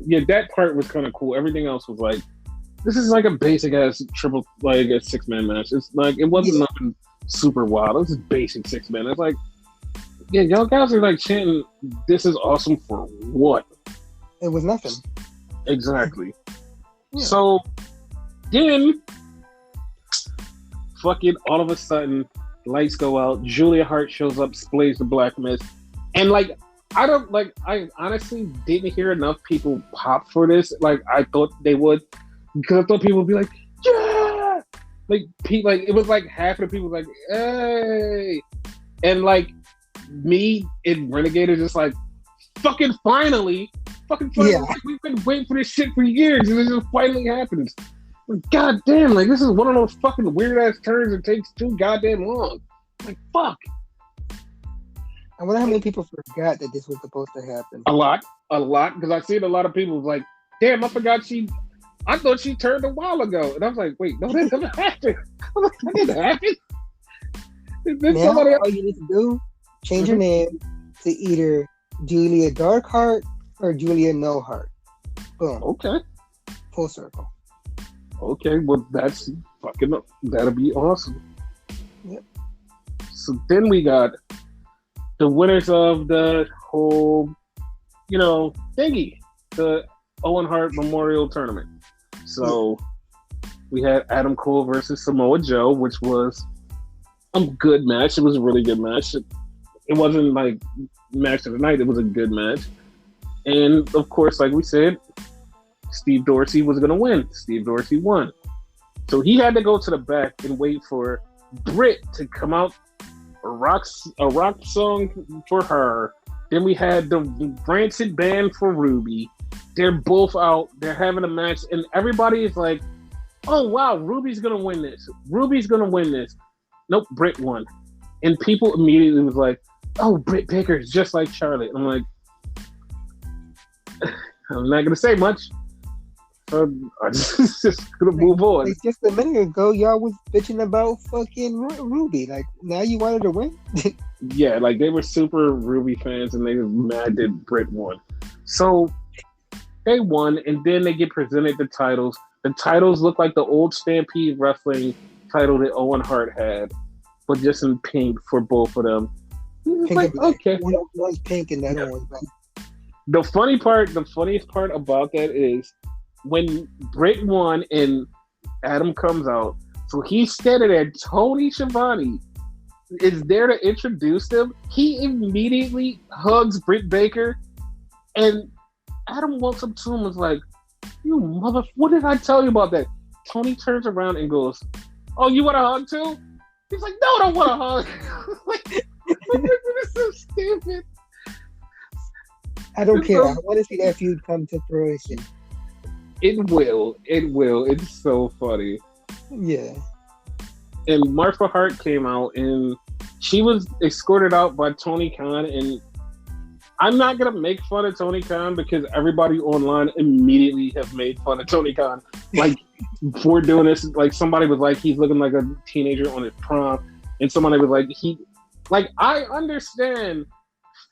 [SPEAKER 1] Yeah, that part was kind of cool. Everything else was like, this is like a basic ass triple, like a 6-man match. It's like, it wasn't nothing super wild. It was just basic 6-man. It's like, yeah, y'all guys are like chanting, this is awesome for what?
[SPEAKER 2] It was nothing.
[SPEAKER 1] Exactly. Yeah. So then, fucking all of a sudden, lights go out. Julia Hart shows up, sprays the black mist, and like, I honestly didn't hear enough people pop for this. Like, I thought they would, because I thought people would be like, yeah, like it was like half of the people was like, hey, and like me and Renegade are just like, fucking finally. Yeah. Like, we've been waiting for this shit for years, and it just finally happens. Like, god damn, like, this is one of those fucking weird ass turns that takes too goddamn long. Like, fuck.
[SPEAKER 2] I wonder how many people forgot that this was supposed to happen.
[SPEAKER 1] A lot, because I've seen a lot of people like, damn, I thought she turned a while ago. And I was like, wait, no, that didn't happen. That didn't happen.
[SPEAKER 2] Now, all you need to do, change your name to either Julia Darkheart or Julia No Heart. Boom.
[SPEAKER 1] Okay.
[SPEAKER 2] Full circle.
[SPEAKER 1] Okay, well, that'll be awesome.
[SPEAKER 2] Yep.
[SPEAKER 1] So then we got the winners of the whole, thingy, the Owen Hart Memorial Tournament. So we had Adam Cole versus Samoa Joe, which was a good match. It was a really good match. It wasn't like match of the night. It was a good match. And of course, like we said, Steve Dorsey was going to win. Steve Dorsey won. So he had to go to the back and wait for Britt to come out, a rock song for her. Then we had the Rancid band for Ruby. They're both out. They're having a match. And everybody is like, oh, wow, Ruby's going to win this. Ruby's going to win this. Nope, Britt won. And people immediately was like, oh, Britt Baker is just like Charlotte. I'm like, I'm not going to say much. I'm just going to move on.
[SPEAKER 2] Like just a minute ago, y'all was bitching about fucking Ruby. Like, now you wanted to win?
[SPEAKER 1] Yeah, like they were super Ruby fans and they were mad that Britt won. So they won, and then they get presented the titles. The titles look like the old Stampede Wrestling title that Owen Hart had, but just in pink for both of them.
[SPEAKER 2] Pink like, okay. One's pink and the other one's black.
[SPEAKER 1] The funniest part about that is when Britt won and Adam comes out, so he's standing there. Tony Schiavone is there to introduce them. He immediately hugs Britt Baker, and Adam walks up to him and is like, "You mother! What did I tell you about that?" Tony turns around and goes, "Oh, you want a hug too?" He's like, "No, I don't want a hug." Like, this is so stupid.
[SPEAKER 2] I don't care. I want to see that feud come to fruition.
[SPEAKER 1] It will. It's so funny.
[SPEAKER 2] Yeah.
[SPEAKER 1] And Martha Hart came out, and she was escorted out by Tony Khan. And I'm not going to make fun of Tony Khan because everybody online immediately have made fun of Tony Khan. Like, for doing this. Like somebody was like, he's looking like a teenager on his prom, and somebody was like, I understand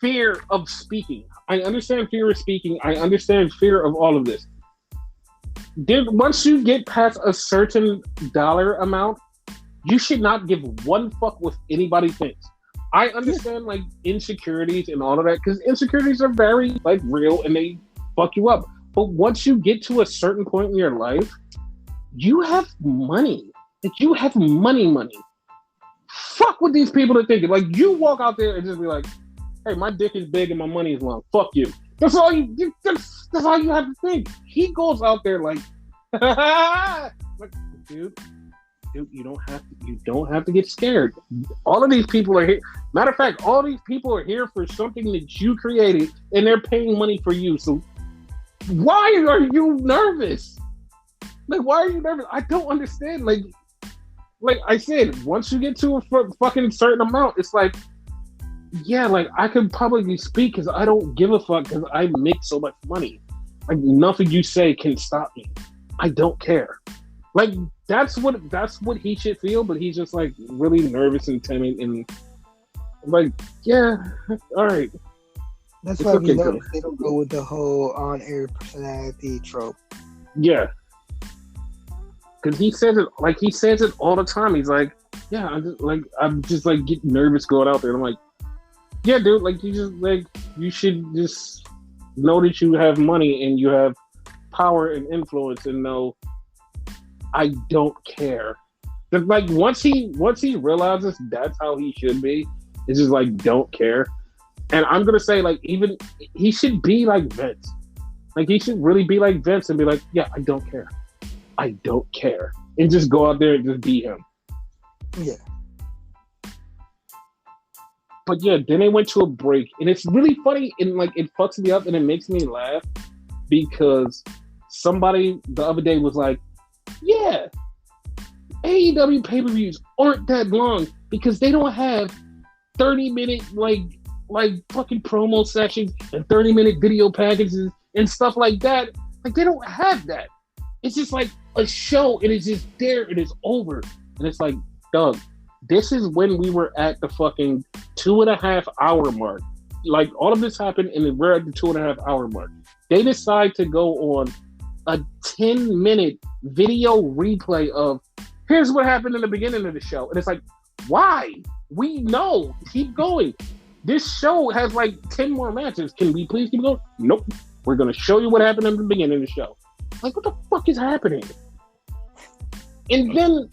[SPEAKER 1] fear of speaking. I understand fear of speaking. I understand fear of all of this. Once you get past a certain dollar amount, you should not give one fuck what anybody thinks. I understand like insecurities and all of that, because insecurities are very like real and they fuck you up. But once you get to a certain point in your life, you have money. Like you have money. Fuck what these people are thinking. Like you walk out there and just be like, hey, my dick is big and my money is long. Fuck you. That's all you have to think. He goes out there like, like dude, you don't have to get scared. All of these people are here. Matter of fact, all these people are here for something that you created, and they're paying money for you. So why are you nervous? Like, why are you nervous? I don't understand. Like I said, once you get to a fucking certain amount, it's like, yeah, like I could publicly speak because I don't give a fuck because I make so much money. Like nothing you say can stop me. I don't care. Like that's what he should feel, but he's just like really nervous and timid and like, yeah, all right.
[SPEAKER 2] That's why we notice they don't go with the whole on-air personality trope.
[SPEAKER 1] Yeah, because he says it all the time. He's like, yeah, I'm just like getting nervous going out there. And I'm like, yeah, dude, like you should just know that you have money and you have power and influence, and know I don't care. Like once he realizes that's how he should be, it's just like don't care. And I'm gonna say like even he should be like Vince. Like he should really be like Vince and be like, yeah, I don't care, and just go out there and just be him.
[SPEAKER 2] Yeah.
[SPEAKER 1] But yeah, then they went to a break, and it's really funny, and like it fucks me up, and it makes me laugh because somebody the other day was like, yeah, AEW pay-per-views aren't that long because they don't have 30-minute like fucking promo sessions and 30-minute video packages and stuff like that. Like they don't have that. It's just like a show, and it's just there, and it's over. And it's like, Doug, this is when we were at the fucking 2.5 hour mark. Like all of this happened, and we're at the 2.5 hour mark. They decide to go on a 10-minute video replay of here's what happened in the beginning of the show. And it's like, why? We know. Keep going. This show has like 10 more matches. Can we please keep going? Nope. We're going to show you what happened in the beginning of the show. Like, what the fuck is happening? And then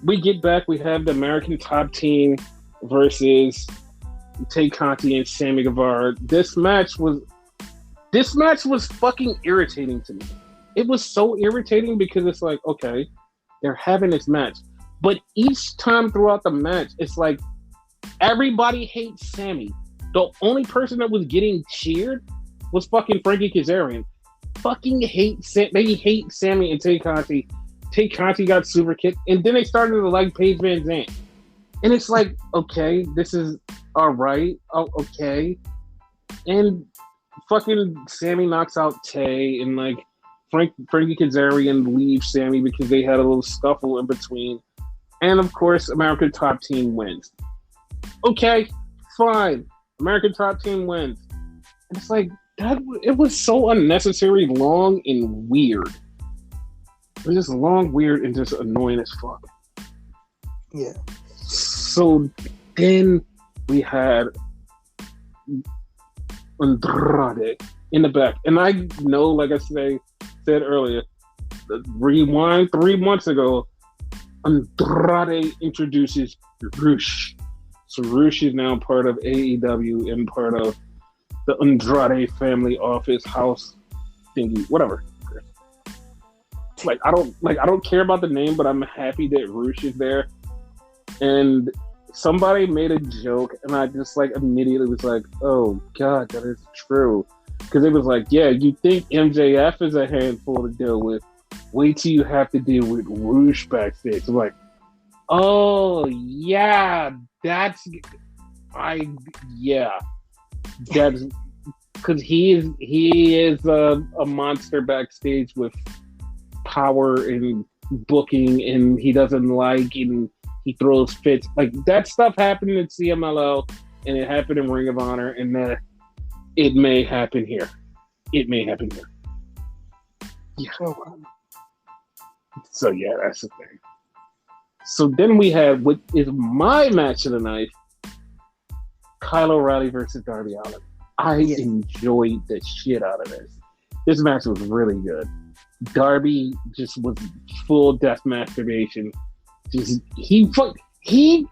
[SPEAKER 1] we get back. We have the American Top Team versus Tay Conti and Sammy Guevara. This match was fucking irritating to me. It was so irritating because it's like, okay, they're having this match. But each time throughout the match, it's like everybody hates Sammy. The only person that was getting cheered was fucking Frankie Kazarian. They hate Sammy and Tay Conti. Tay Conti got super kicked, and then they started to like Paige Van Zandt. And it's like, okay, this is all right. Oh, okay. And fucking Sammy knocks out Tay, and like Frankie Kazarian leaves Sammy because they had a little scuffle in between. And of course, American Top Team wins. Okay, fine. American Top Team wins. And it's like, it was so unnecessary, long, and weird. It was just long, weird, and just annoying as fuck.
[SPEAKER 2] Yeah.
[SPEAKER 1] So then we had Andrade in the back. And I know, like I said earlier, rewind 3 months ago, Andrade introduces Rush. So Rush is now part of AEW and part of the Andrade family office house thingy, whatever. I don't care about the name, but I'm happy that Rush is there. And somebody made a joke, and I just like immediately was like, "Oh God, that is true." Because it was like, "Yeah, you think MJF is a handful to deal with? Wait till you have to deal with Rush backstage." I'm like, "Oh yeah, that's because he is a monster backstage with power and booking and he doesn't like and he throws fits. Like that stuff happened in CMLL and it happened in Ring of Honor, and it may happen here. It may happen here. Yeah. So yeah, that's the thing. So then we have what is my match of the night: Kyle O'Reilly versus Darby Allin. I enjoyed the shit out of this. This match was really good. Darby just was full death masturbation. He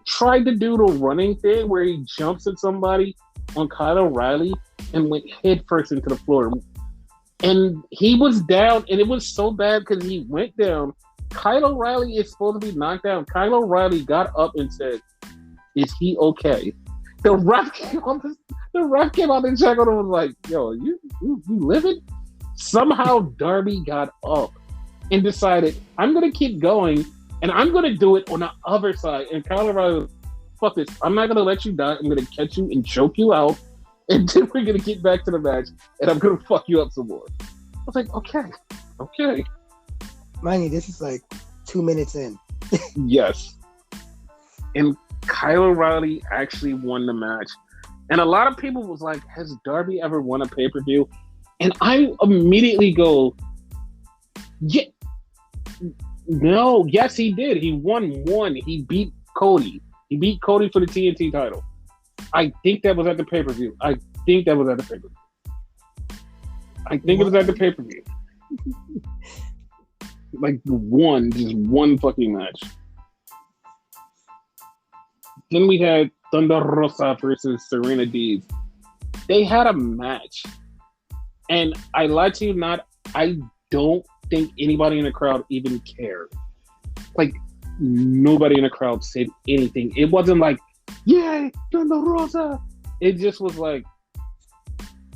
[SPEAKER 1] tried to do the running thing where he jumps at somebody on Kyle O'Reilly and went head first into the floor. And he was down, and it was so bad because he went down. Kyle O'Reilly is supposed to be knocked down. Kyle O'Reilly got up and said, "Is he okay?" The ref came out and checked on him and was like, "Yo, you living?" Somehow Darby got up and decided, "I'm going to keep going, and I'm going to do it on the other side." And Kyle O'Reilly was, "Fuck this. I'm not going to let you die. I'm going to catch you and choke you out, and then we're going to get back to the match, and I'm going to fuck you up some more." I was like, okay.
[SPEAKER 2] Mind you, this is like 2 minutes in.
[SPEAKER 1] Yes. And Kyle O'Reilly actually won the match. And a lot of people was like, has Darby ever won a pay-per-view? And I immediately go, yeah, no, yes, he did. He won one. He beat Cody. He beat Cody for the TNT title. I think that was at the pay-per-view. It was at the pay-per-view. Like just one fucking match. Then we had Thunder Rosa versus Serena Deeb. They had a match. And I lie to you not, I don't think anybody in the crowd even cared. Like, nobody in the crowd said anything. It wasn't like, yay, Thunder Rosa. It just was like,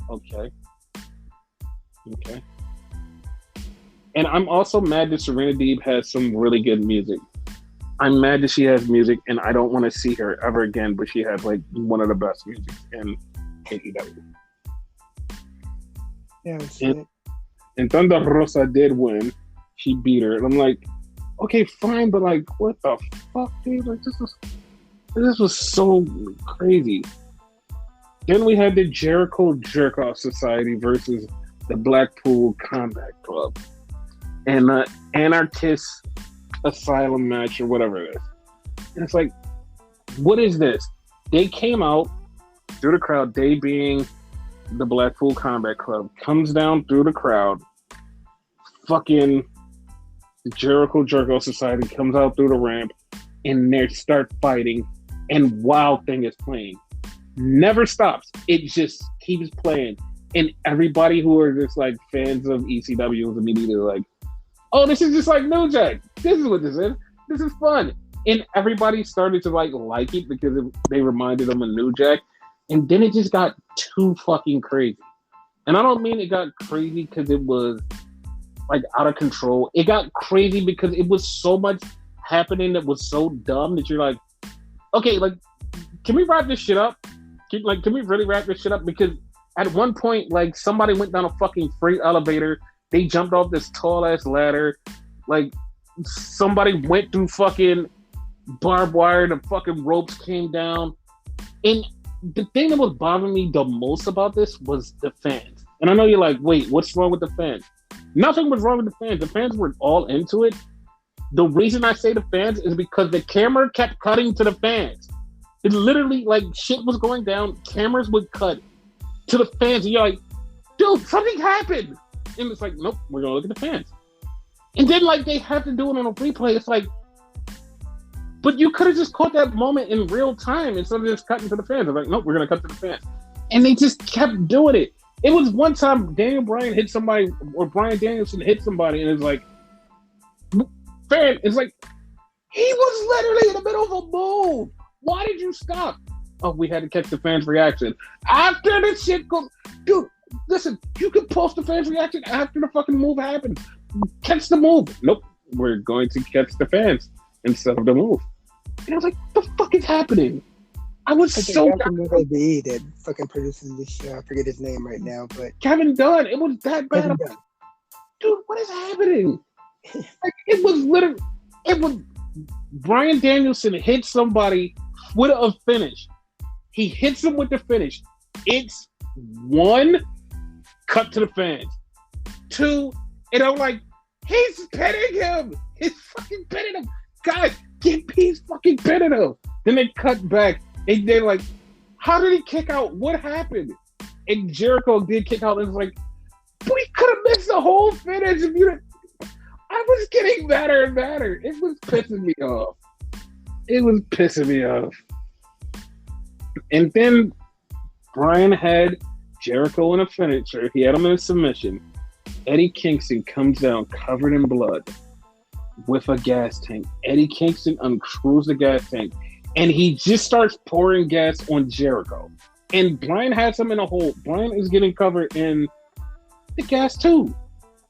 [SPEAKER 1] okay. And I'm also mad that Serena Deeb has some really good music. I'm mad that she has music, and I don't want to see her ever again, but she has like one of the best music in AEW.
[SPEAKER 2] Yeah,
[SPEAKER 1] and Thunder Rosa did win. She beat her. And I'm like, okay, fine, but like, what the fuck, dude? Like, this was so crazy. Then we had the Jericho Jerk-Off Society versus the Blackpool Combat Club. And the Anarchist Asylum match or whatever it is. And it's like, what is this? They came out through the crowd, they being the Blackpool Combat Club, comes down through the crowd. Fucking Jericho Jerk-Off Society comes out through the ramp and they start fighting, and Wild Thing is playing. Never stops. It just keeps playing. And everybody who are just like fans of ECW is immediately like, oh, this is just like New Jack. This is what this is. This is fun. And everybody started to like it because they reminded them of New Jack. And then it just got too fucking crazy. And I don't mean it got crazy because it was like out of control. It got crazy because it was so much happening that was so dumb that you're like, okay, like, can we wrap this shit up? Can we really wrap this shit up? Because at one point, like, somebody went down a fucking freight elevator. They jumped off this tall ass ladder. Like, somebody went through fucking barbed wire. The fucking ropes came down. And the thing that was bothering me the most about this was the fans. And I know you're like, wait, what's wrong with the fans? Nothing was wrong with the fans. The fans were all into it. The reason I say the fans is because the camera kept cutting to the fans. It literally, like, shit was going down. Cameras would cut to the fans. And you're like, dude, something happened. And it's like, nope, we're going to look at the fans. And then, like, they have to do it on a replay. It's like, but you could have just caught that moment in real time instead of just cutting to the fans. I'm like, nope, we're going to cut to the fans. And they just kept doing it. It was one time Daniel Bryan hit somebody, or Bryan Danielson hit somebody, and it's like, fan, it's like, he was literally in the middle of a move. Why did you stop? Oh, we had to catch the fans' reaction. After the shit goes, dude, listen, you can post the fans' reaction after the fucking move happens. Catch the move. Nope, we're going to catch the fans instead of the move. And I was like, what the fuck is happening? I was so
[SPEAKER 2] WWE that fucking produces this show. I forget his name right now, but
[SPEAKER 1] Kevin Dunn. It was that bad. Dude, what is happening? Like, it was literally, it was Bryan Danielson hit somebody with a finish. He hits him with the finish. It's one, cut to the fans. Two, and I'm like, he's pinning him. He's fucking pinning him. God, he's fucking pinning him. Then they cut back, and they're like, how did he kick out? What happened? And Jericho did kick out, and it's like, we could have missed the whole finish if you. I was getting madder and madder. It was pissing me off. And then Bryan had Jericho in a finisher. He had him in a submission. Eddie Kingston comes down covered in blood with a gas tank. Eddie Kingston unscrews the gas tank, and he just starts pouring gas on Jericho. And Bryan has him in a hole. Bryan is getting covered in the gas too.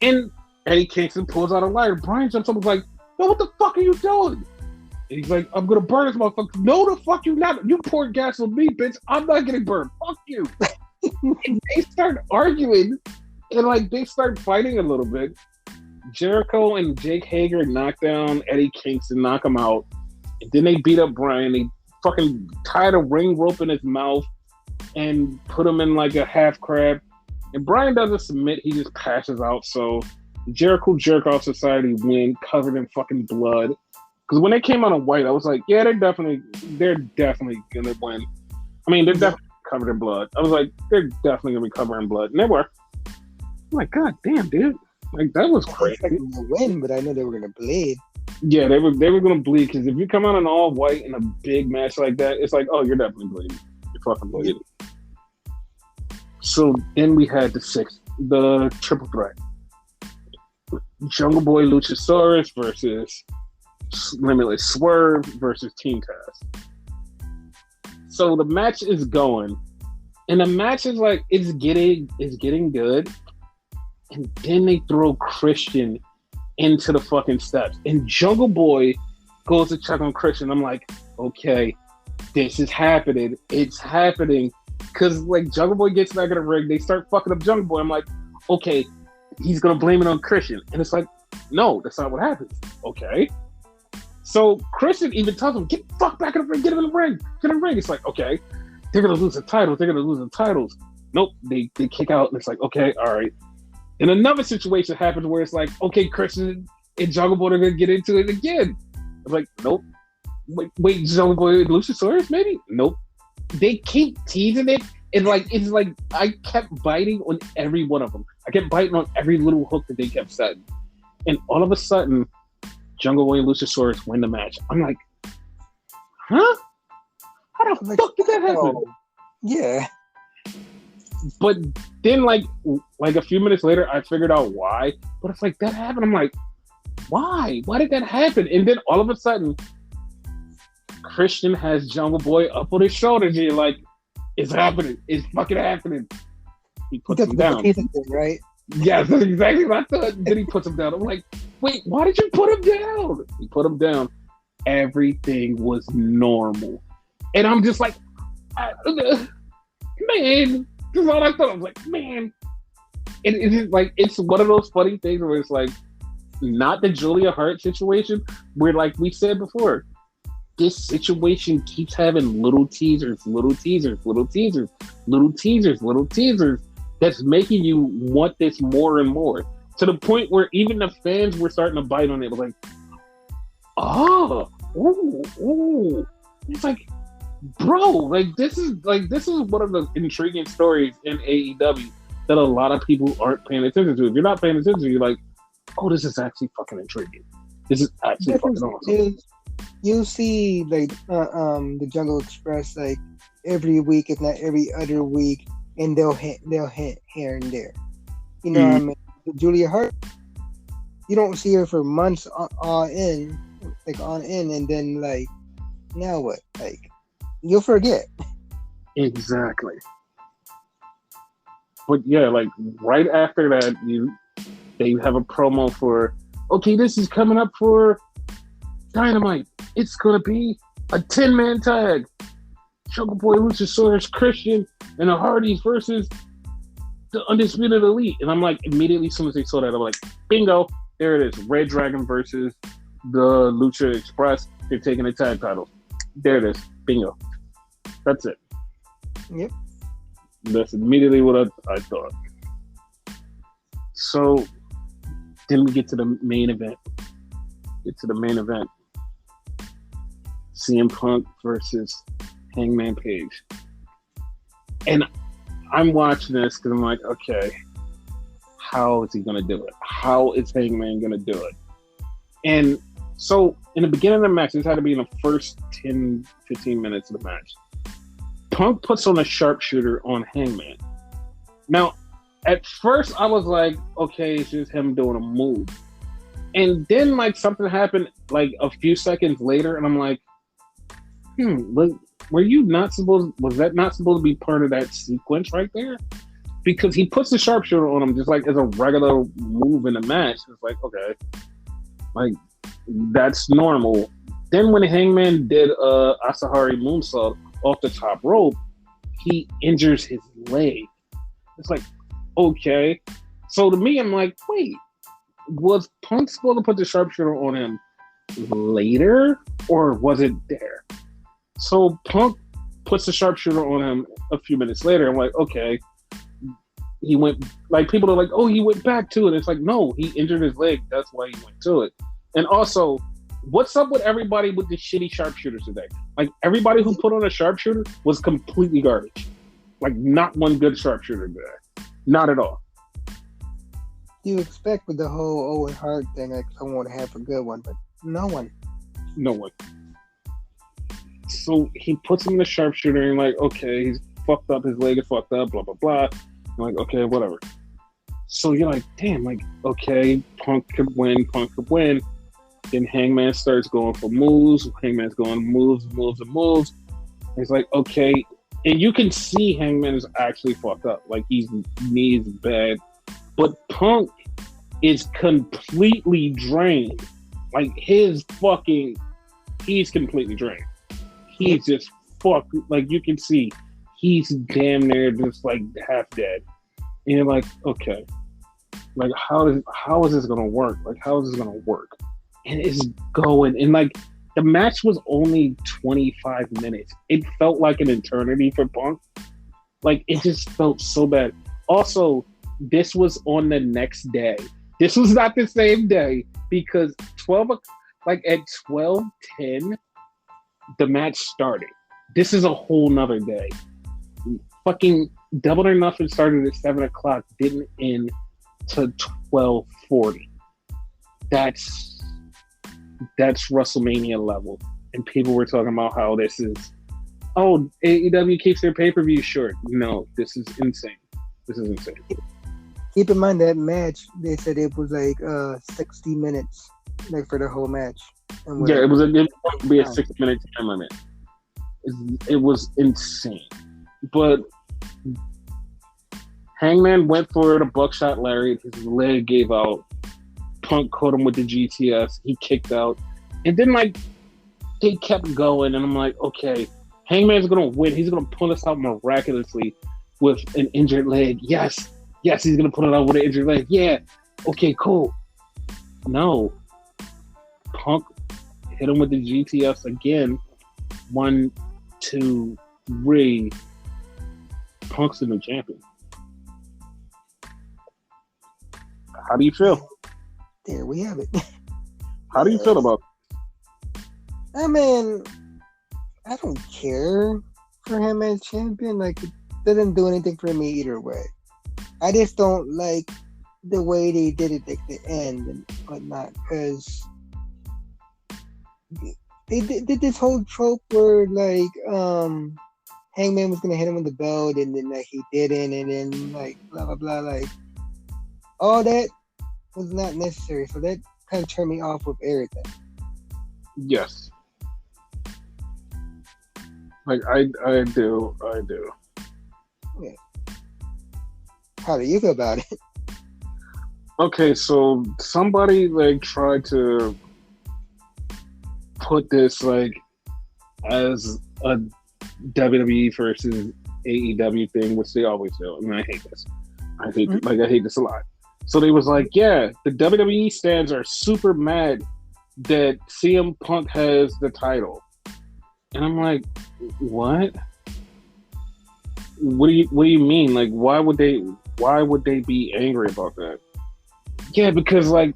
[SPEAKER 1] And Eddie Kingston pulls out a lighter. Bryan jumps up and is like, yo, what the fuck are you doing? And he's like, I'm going to burn this motherfucker. No, the fuck you not. You poured gas on me, bitch. I'm not getting burned. Fuck you. And they start arguing, and like they start fighting a little bit. Jericho and Jake Hager knock down Eddie Kingston, knock him out. And then they beat up Bryan. They fucking tied a ring rope in his mouth and put him in like a half crab. And Bryan doesn't submit. He just passes out. So Jericho Jerk Off Society win, covered in fucking blood. Because when they came out in white, I was like, yeah, they're definitely gonna win. I mean, they're definitely covered in blood. I was like, they're definitely gonna be covered in blood. And they were. I'm like, God damn, dude. Like, that was crazy.
[SPEAKER 2] I expected them to win, but I know they were gonna bleed.
[SPEAKER 1] Yeah, they were gonna bleed, because if you come out in all white in a big match like that, it's like, oh, you're definitely bleeding. You're fucking bleeding. So then we had the triple threat. Jungle Boy Luchasaurus versus Limitless Swerve versus Team Taz. So the match is going, and the match is like, it's getting good, and then they throw Christian into the fucking steps, and Jungle Boy goes to check on Christian. I'm like, okay, this is happening. It's happening. Because, like, Jungle Boy gets back in the ring, they start fucking up Jungle Boy. I'm like, okay, he's going to blame it on Christian. And it's like, no, that's not what happens. Okay. So Christian even tells him, get the fuck back in the ring, get him in the ring, get in the ring. It's like, okay, they're going to lose the titles. Nope, they kick out, and it's like, okay, all right. And another situation happens where it's like, okay, Christian and Jungle Boy are going to get into it again. I'm like, nope. Wait, Jungle Boy and Luchasaurus, maybe? Nope. They keep teasing it, and like it's like I kept biting on every one of them. I kept biting on every little hook that they kept setting, and all of a sudden, Jungle Boy and Luchasaurus win the match. I'm like, huh? How the fuck did that happen?
[SPEAKER 2] Yeah.
[SPEAKER 1] But then, like a few minutes later, I figured out why. But it's like that happened. I'm like, why? Why did that happen? And then all of a sudden, Christian has Jungle Boy up on his shoulders, and you're like, it's happening. It's fucking happening. He puts him down.
[SPEAKER 2] Right?
[SPEAKER 1] Yeah, that's exactly what I thought. Then he puts him down. I'm like, wait, why did you put him down? He put him down. Everything was normal. And I'm just like, man, that's all I thought. I was like, man. And it's just like, it's one of those funny things where it's like, not the Julia Hart situation, where, like we said before, this situation keeps having little teasers that's making you want this more and more, to the point where even the fans were starting to bite on it. It was like, oh, ooh. It's like, bro, like this is one of the intriguing stories in AEW that a lot of people aren't paying attention to. If you're not paying attention, you're like, oh, this is actually fucking intriguing. This is actually fucking awesome.
[SPEAKER 2] You see, like, the Jungle Express, like, every week, if not every other week, and they'll hint here and there. You know what I mean? Julia Hart, you don't see her for months on end, and then, like, now what? Like, you'll forget.
[SPEAKER 1] Exactly. But yeah, like, right after that, they have a promo for, okay, this is coming up for Dynamite. It's gonna be a 10-man tag. Jungle Boy, Luchasaurus, Christian, and the Hardys versus the Undisputed Elite. And I'm like, immediately as soon as they saw that, I'm like, bingo. There it is. Red Dragon versus the Lucha Express. They're taking the tag titles. There it is. Bingo. That's it.
[SPEAKER 2] Yep.
[SPEAKER 1] That's immediately what I thought. So then we get to the main event. CM Punk versus Hangman Page. And I'm watching this because I'm like, okay, how is he going to do it? How is Hangman going to do it? And so in the beginning of the match, this had to be in the first 10, 15 minutes of the match. Punk puts on a sharpshooter on Hangman. Now, at first I was like, okay, it's just him doing a move. And then like something happened like a few seconds later, and I'm like, were you not supposed? Was that not supposed to be part of that sequence right there? Because he puts the sharpshooter on him just like as a regular move in the match. It's like, okay, like that's normal. Then when Hangman did Asahari moonsault off the top rope, he injures his leg. It's like, okay. So to me, I'm like, wait, was Punk supposed to put the sharpshooter on him later, or was it there? So Punk puts the sharpshooter on him a few minutes later. I'm like, okay. He went, like, people are like, oh, he went back to it. It's like, no, he injured his leg. That's why he went to it. And also, what's up with everybody with the shitty sharpshooters today? Like, everybody who put on a sharpshooter was completely garbage. Like, not one good sharpshooter today. Not at all.
[SPEAKER 2] You expect with the whole Owen Hart thing, like, someone to have a good one, but no one.
[SPEAKER 1] No one. So he puts him in the sharpshooter and like, okay, he's fucked up, his leg is fucked up, blah, blah, blah. I'm like, okay, whatever. So you're like, damn, like, okay, Punk could win. Then Hangman starts going for moves. Hangman's going moves. It's like, okay. And you can see Hangman is actually fucked up. Like, his knee is bad. But Punk is completely drained. Like, he's completely drained. He's just fucked. Like, you can see he's damn near just like half dead. And you're like, okay, like how is this gonna work? Like, how is this gonna work? And it's going, and like the match was only 25 minutes. It felt like an eternity for Punk. Like, it just felt so bad. Also, this was on the next day. This was not the same day because at 12:10, the match started. This is a whole nother day. Fucking Double or Nothing started at 7 o'clock, didn't end to 12:40. That's WrestleMania level. And people were talking about how this is, oh, AEW keeps their pay-per-view short. No, this is insane.
[SPEAKER 2] Keep in mind that match, they said it was like 60 minutes, like for the whole match.
[SPEAKER 1] Yeah, it was going to be a 6-minute time limit. It was insane. But Hangman went for the buckshot lariat. His leg gave out. Punk caught him with the GTS. He kicked out. And then, like, they kept going. And I'm like, okay, Hangman's going to win. He's going to pull us out miraculously with an injured leg. Yes, he's going to pull it out with an injured leg. Yeah. Okay, cool. No. Punk hit him with the GTS again. 1, 2, 3. Punk's the new champion. How do you feel?
[SPEAKER 2] There we have it.
[SPEAKER 1] How do you feel about it?
[SPEAKER 2] I mean, I don't care for him as champion. Like, it doesn't do anything for me either way. I just don't like the way they did it at the end and whatnot, because they did this whole trope where, like, Hangman was gonna hit him with the belt, and then like he didn't, and then like blah blah blah, like all that was not necessary. So that kind of turned me off with everything.
[SPEAKER 1] Yes, like I do.
[SPEAKER 2] Yeah. How do you feel about it?
[SPEAKER 1] Okay, so somebody like tried to put this like as a WWE versus AEW thing, which they always do. I mean, I hate this. I hate this a lot. So they was like, yeah, the WWE stands are super mad that CM Punk has the title. And I'm like, what? What do you mean? Like, why would they be angry about that? Yeah, because like,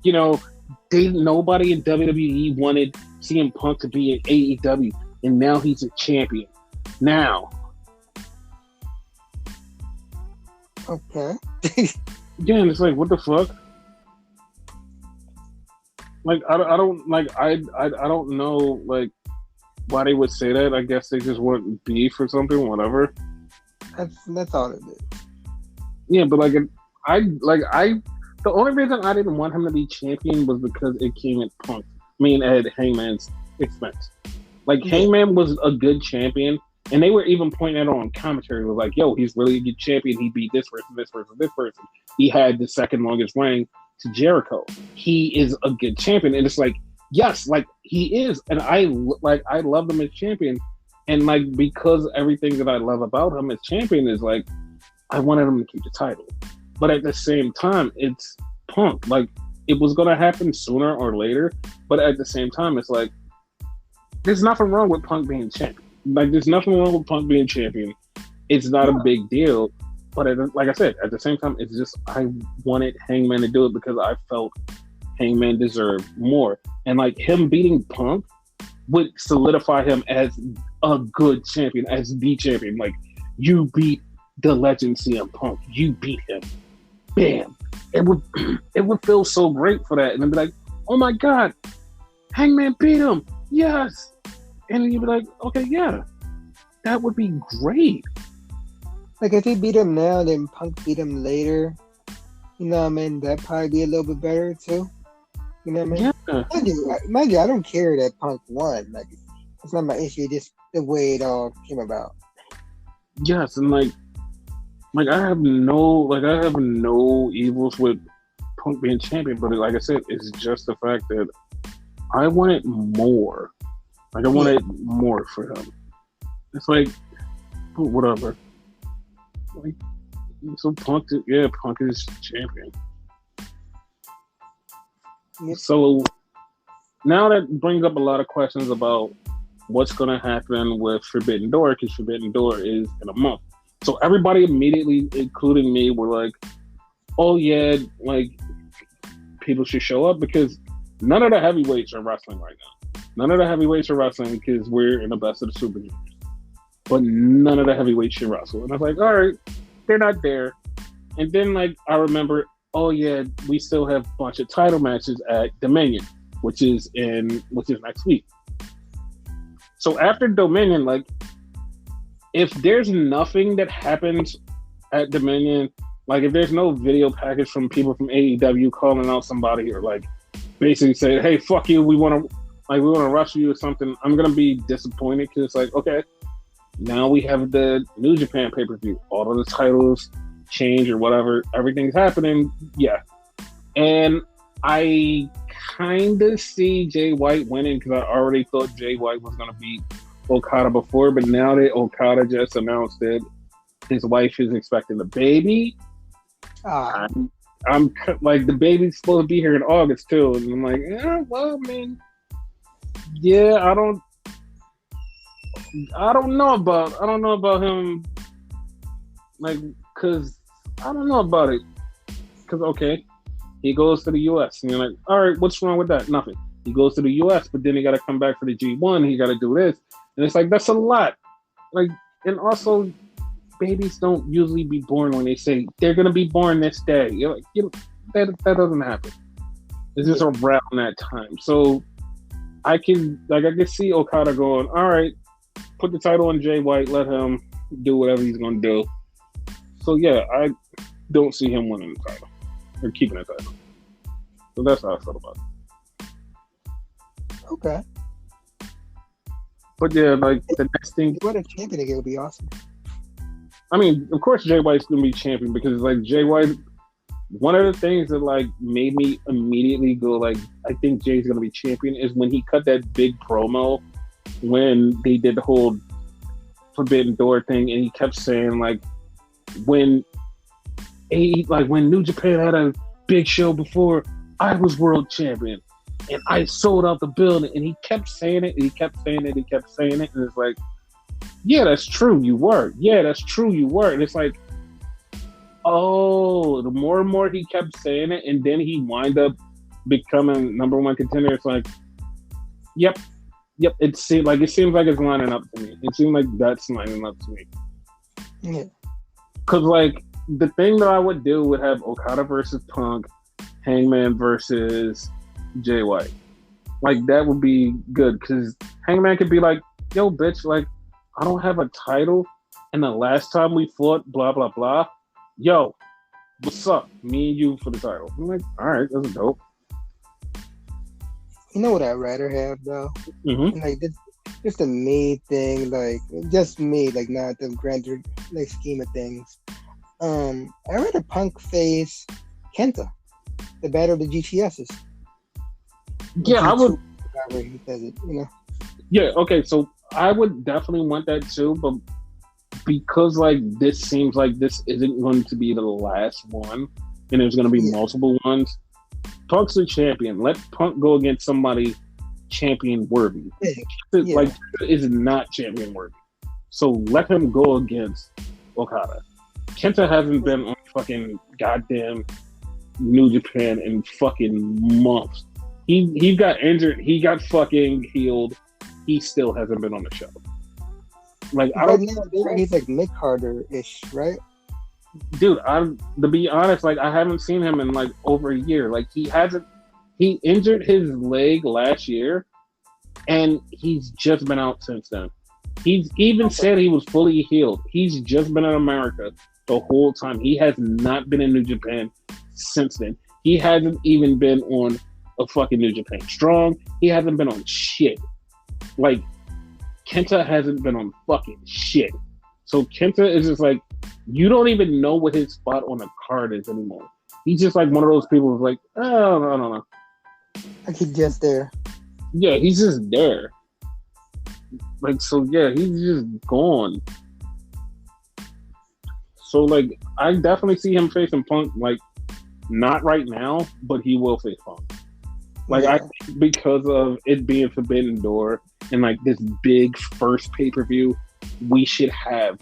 [SPEAKER 1] nobody in WWE wanted CM Punk to be in AEW, and now he's a champion. Now.
[SPEAKER 2] Okay.
[SPEAKER 1] Yeah, and it's like, what the fuck? Like, I don't know, like, why they would say that. I guess they just want beef or something, whatever.
[SPEAKER 2] That's all it is.
[SPEAKER 1] Yeah, but like, the only reason I didn't want him to be champion was because it came at Punk. At Hangman's expense. Like, Hangman was a good champion, and they were even pointing it out on commentary. It was like, yo, he's really a good champion. He beat this person, this person, this person. He had the second longest reign to Jericho. He is a good champion. And it's like, yes, like, he is. And I love him as champion. And like, because everything that I love about him as champion is like, I wanted him to keep the title. But at the same time, it's Punk. Like, it was going to happen sooner or later. But at the same time, it's like, there's nothing wrong with Punk being champion. Like, there's nothing wrong with Punk being champion. It's not a big deal. But like I said, at the same time, it's just I wanted Hangman to do it because I felt Hangman deserved more. And like, him beating Punk would solidify him as a good champion, as the champion. Like, you beat the legend CM Punk. You beat him. Bam. It would feel so great for that. And I'd be like, oh my God, Hangman beat him. Yes. And then you'd be like, okay, yeah, that would be great.
[SPEAKER 2] Like, if he beat him now, then Punk beat him later, that'd probably be a little bit better too. You know what I mean?
[SPEAKER 1] Yeah.
[SPEAKER 2] Mind you, I don't care that Punk won. Like, it's not my issue, just the way it all came about.
[SPEAKER 1] Yes, and like I have no evils with Punk being champion, but like I said, it's just the fact that I wanted more. Like, I wanted more for him. It's like, whatever. Like, so Punk is champion. Yep. So now that brings up a lot of questions about what's going to happen with Forbidden Door, because Forbidden Door is in a month. So everybody immediately, including me, were like, oh yeah, like, people should show up, because none of the heavyweights are wrestling right now. None of the heavyweights are wrestling because we're in the best of the Super Juniors. But none of the heavyweights should wrestle. And I was like, all right, they're not there. And then, like, I remember, oh yeah, we still have a bunch of title matches at Dominion, which is next week. So after Dominion, like, if there's nothing that happens at Dominion, like, if there's no video package from people from AEW calling out somebody, or like basically saying, hey, fuck you, we want to wrestle you or something, I'm gonna be disappointed, because it's like, okay, now we have the New Japan pay-per-view, all of the titles change or whatever, everything's happening, yeah. And I kind of see Jay White winning, because I already thought Jay White was going to beat Okada before, but now that Okada just announced that his wife is expecting a baby, I'm like, the baby's supposed to be here in August too, and I'm like, well, I mean, yeah, I don't know about him, like, because I don't know about it, because okay, he goes to the U.S. and you're like, all right, what's wrong with that? Nothing. He goes to the U.S., but then he got to come back for the G1. He got to do this, and it's like, that's a lot. Like, and also, babies don't usually be born when they say they're gonna be born this day. You're like, that doesn't happen. It's just around that time. So I can see Okada going, all right, put the title on Jay White, let him do whatever he's gonna do. So yeah, I don't see him winning the title or keeping the title. So that's how I feel about it.
[SPEAKER 2] Okay.
[SPEAKER 1] But yeah, like, the next thing,
[SPEAKER 2] what a champion again would be awesome.
[SPEAKER 1] I mean, of course Jay White's gonna be champion, because like, Jay White, one of the things that like made me immediately go like, I think Jay's gonna be champion, is when he cut that big promo when they did the whole Forbidden Door thing, and he kept saying like, when New Japan had a big show before I was world champion, and I sold out the building. And he kept saying it, and he kept saying it, he kept saying it, and it's like, yeah, that's true, you were. Yeah, that's true, you were. And it's like, oh, the more and more he kept saying it, and then he wind up becoming number one contender. It's like, yep. It seems like it's lining up to me. It seems like that's lining up to me.
[SPEAKER 2] Yeah.
[SPEAKER 1] Because like the thing that I would do would have Okada versus Punk, Hangman versus Jay White. Like that would be good because Hangman could be like, yo, bitch, like I don't have a title, and the last time we fought, blah blah blah. Yo, what's up? Me and you for the title. I'm like, all right, that's dope.
[SPEAKER 2] You know what I'd rather have though?
[SPEAKER 1] Mm-hmm.
[SPEAKER 2] Like this, just a me thing, like just me, like not the grander like scheme of things. I rather Punk face Kenta, the battle of the GTSs.
[SPEAKER 1] Yeah, I would.
[SPEAKER 2] However he says it, you know.
[SPEAKER 1] Yeah, okay, so I would definitely want that too, but because like this seems like this isn't going to be the last one, and there's going to be multiple ones. Punk's the champion. Let Punk go against somebody champion worthy.
[SPEAKER 2] Yeah.
[SPEAKER 1] Like is not champion worthy. So let him go against Okada. Kenta hasn't been on fucking goddamn New Japan in fucking months. He got injured. He got fucking healed. He still hasn't been on the show. Like I don't.
[SPEAKER 2] He's like Mick Carter-ish, right?
[SPEAKER 1] Dude, to be honest, like I haven't seen him in like over a year. Like he injured his leg last year, and he's just been out since then. He's even said he was fully healed. He's just been in America the whole time. He has not been in New Japan since then. He hasn't even been on a fucking New Japan Strong. He hasn't been on shit. Like Kenta hasn't been on fucking shit. So Kenta is just like, you don't even know what his spot on the card is anymore. He's just like one of those people who's like, oh, I don't know.
[SPEAKER 2] Like he's just there.
[SPEAKER 1] Yeah, he's just there. Like, so yeah, he's just gone. So like, I definitely see him facing Punk, like, not right now, but he will face Punk. Like, I think because of it being Forbidden Door and like this big first pay-per-view, we should have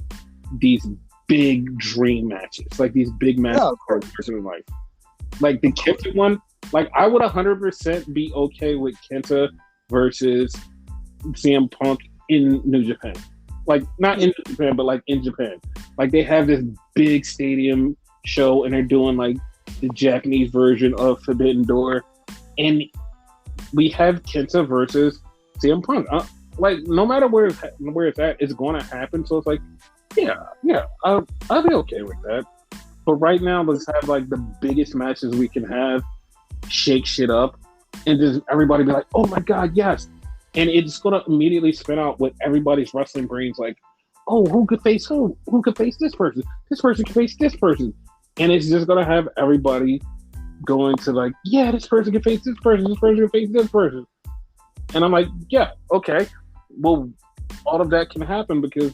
[SPEAKER 1] these big dream matches, like these big matches for a person in life. Like the Kenta one, like I would 100% be okay with Kenta versus CM Punk in New Japan. Like not in Japan, but like in Japan. Like they have this big stadium show and they're doing like the Japanese version of Forbidden Door, and we have Kenta versus CM Punk. Like no matter where it's at, it's going to happen. So it's like, yeah, I'll be okay with that. But right now, let's have like the biggest matches we can have, shake shit up, and just everybody be like, oh my god, yes. And it's going to immediately spin out with everybody's wrestling brains like, oh, who could face who? Who could face this person? This person could face this person. And it's just going to have everybody going to like, yeah, this person can face this person. This person can face this person. And I'm like, yeah, okay. Well, all of that can happen because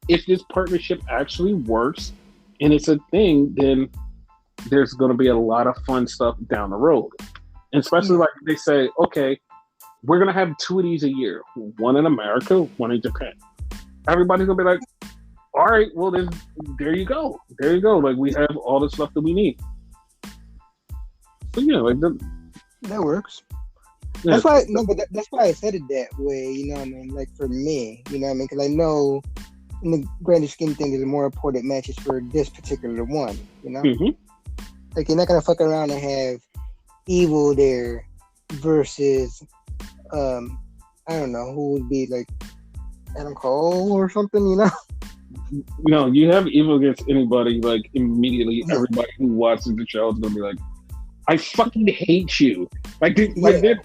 [SPEAKER 1] if this partnership actually works and it's a thing, then there's going to be a lot of fun stuff down the road. And especially like they say, okay, we're going to have 2 of these a year. One in America, one in Japan. Everybody's going to be like, all right, well, there you go. There you go. Like, we have all the stuff that we need. So, yeah, like
[SPEAKER 2] that works.
[SPEAKER 1] Yeah.
[SPEAKER 2] That's why I said it that way, you know what I mean? Like, for me, you know what I mean? Because I know in the grander scheme of things, there's more important matches for this particular one, you know?
[SPEAKER 1] Mm-hmm.
[SPEAKER 2] Like, you're not going to fuck around and have Evil there versus, I don't know, who would be like Adam Cole or something, you know?
[SPEAKER 1] No, you have Evil against anybody, like, immediately everybody who watches the show is going to be like, I fucking hate you. Like, whoever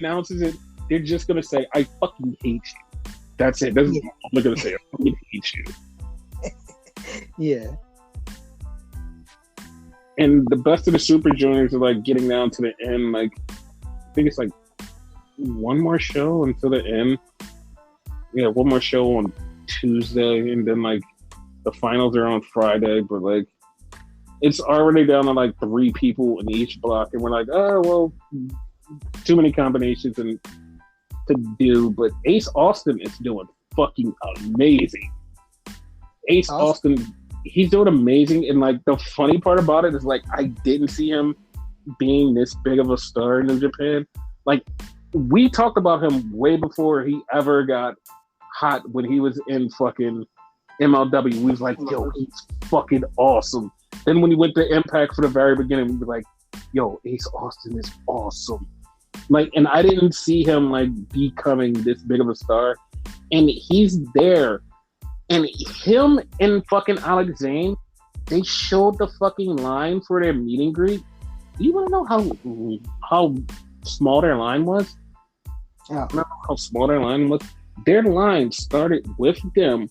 [SPEAKER 1] announces it, they're just going to say, I fucking hate you. That's it. That's what they're going to say. I fucking hate you.
[SPEAKER 2] Yeah.
[SPEAKER 1] And the best of the Super Juniors are, like, getting down to the end. Like, I think it's, like, one more show until the end. Yeah, one more show on Tuesday. And then, like, the finals are on Friday. But, like, It's already down to like 3 people in each block, and we're like, oh well, too many combinations and to do. But Ace Austin is doing fucking amazing. Ace Austin, he's doing amazing, and like the funny part about it is like I didn't see him being this big of a star in New Japan. Like we talked about him way before he ever got hot when he was in fucking MLW. We was like, yo, he's fucking awesome. Then when he went to Impact for the very beginning, we were like, yo, Ace Austin is awesome. Like, and I didn't see him like becoming this big of a star, and he's there. And him and fucking Alex Zane, they showed the fucking line for their meet and greet. Do you want to know how small their line was?
[SPEAKER 2] Yeah.
[SPEAKER 1] How small their line was? Their line started with them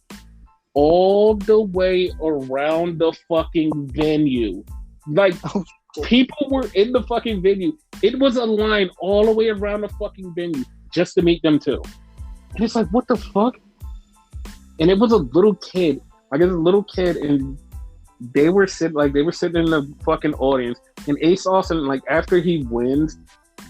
[SPEAKER 1] all the way around the fucking venue. Like, people were in the fucking venue. It was a line all the way around the fucking venue just to meet them too. And it's like, what the fuck? And it was a little kid, and they were sitting in the fucking audience. And Ace Austin, like after he wins,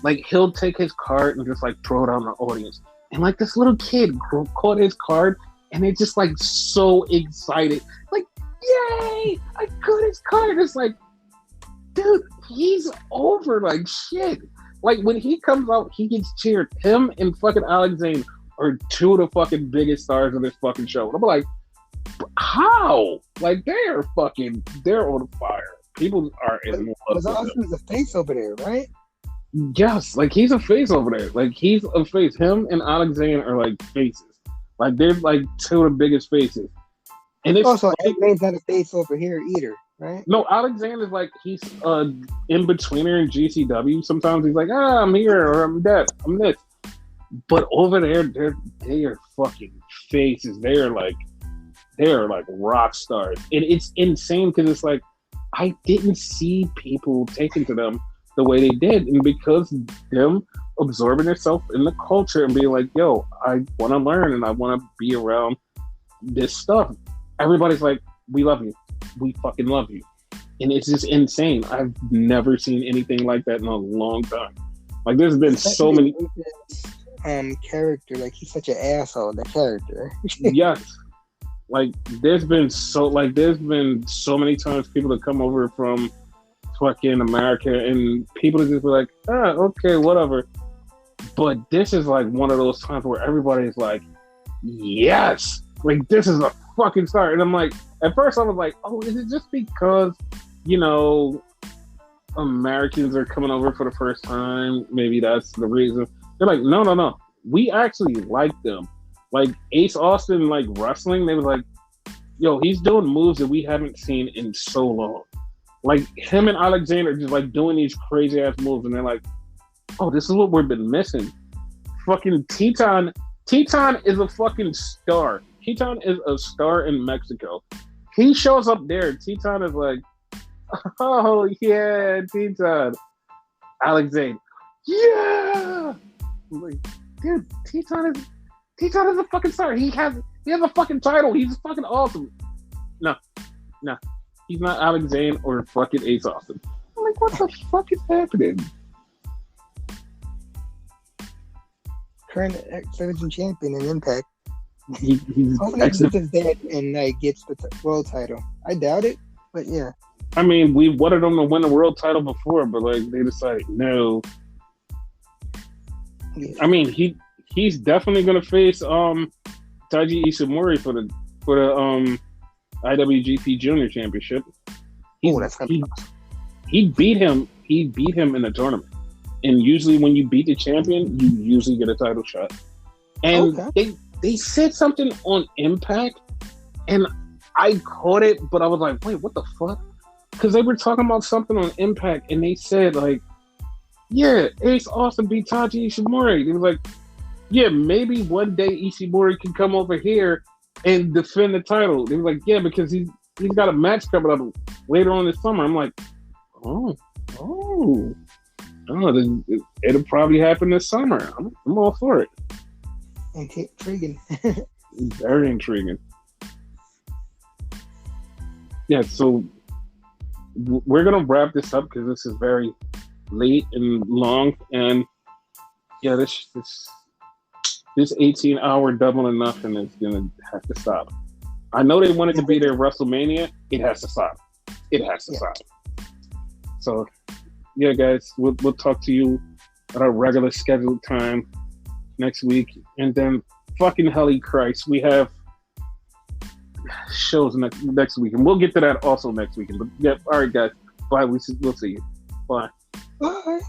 [SPEAKER 1] like he'll take his card and just like throw it on the audience. And like this little kid caught his card, and they're just like so excited, like, yay! I got his card. It's like, dude, he's over like shit. Like when he comes out, he gets cheered. Him and fucking Alex Zane are 2 of the fucking biggest stars of this fucking show. And I'm like, how? Like they're on fire. People are in love.
[SPEAKER 2] Because Austin's a face over there, right?
[SPEAKER 1] Yes, like he's a face over there. Like he's a face. Him and Alex Zane are like faces. Like they're like 2 of the biggest faces. And it's
[SPEAKER 2] also Alex Zane's not a face over here either, right?
[SPEAKER 1] No, Alex Zane is like he's in betweener in GCW. Sometimes he's like, I'm here or I'm that, I'm this. But over there, they are fucking faces. They are like rock stars, and it's insane because it's like I didn't see people taking to them the way they did, and because them absorbing themselves in the culture and being like, "Yo, I want to learn and I want to be around this stuff." Everybody's like, "We love you, we fucking love you," and it's just insane. I've never seen anything like that in a long time. Like, there's been so many.
[SPEAKER 2] Character, like he's such an asshole. The character.
[SPEAKER 1] Yes, like there's been so many times people that come over from fucking America and people just be like, okay, whatever. But this is like one of those times where everybody's like, yes, like this is a fucking star. And I'm like, at first I was like, oh, is it just because Americans are coming over for the first time? Maybe that's the reason. They're like, no. We actually like them. Like Ace Austin, like wrestling, they was like, yo, he's doing moves that we haven't seen in so long. Like him and Alexander just like doing these crazy ass moves, and they're like, oh, this is what we've been missing. Fucking Teton is a fucking star. Teton is a star in Mexico. He shows up there. Teton is like, oh yeah, Teton. Alexander, yeah. Like, dude, Teton is a fucking star. He has a fucking title. He's fucking awesome. No, he's not Alex Zane or fucking Ace Austin. I'm like, what the fuck is happening?
[SPEAKER 2] Current X-Division champion in Impact.
[SPEAKER 1] He's
[SPEAKER 2] hopefully he gets his dad and gets the world title. I doubt it, but yeah.
[SPEAKER 1] I mean, we wanted him to win the world title before, but like they decided no. Yeah. I mean, he's definitely gonna face Taiji Ishimori for the IWGP Junior Championship.
[SPEAKER 2] That's gonna be awesome.
[SPEAKER 1] He beat him in the tournament. And usually when you beat the champion, you usually get a title shot. And they said something on Impact, and I caught it, but I was like, wait, what the fuck? Because they were talking about something on Impact, and they said, like, yeah, Ace Austin beat Taiji Ishimori. They was like, yeah, maybe one day Ishimori can come over here and defend the title. They were like, yeah, because he's got a match coming up later on this summer. I'm like, it'll probably happen this summer. I'm all for it.
[SPEAKER 2] Intriguing.
[SPEAKER 1] Very intriguing. Yeah, so we're gonna wrap this up because this is very late and long, and yeah, this 18-hour double or nothing is gonna have to stop. I know they wanted to be there WrestleMania. It has to stop. It has to stop. So, yeah, guys, we'll talk to you at our regular scheduled time next week, and then fucking helly Christ, we have shows next week, and we'll get to that also next weekend. But yeah, all right, guys, bye. We'll see you. Bye.
[SPEAKER 2] Bye.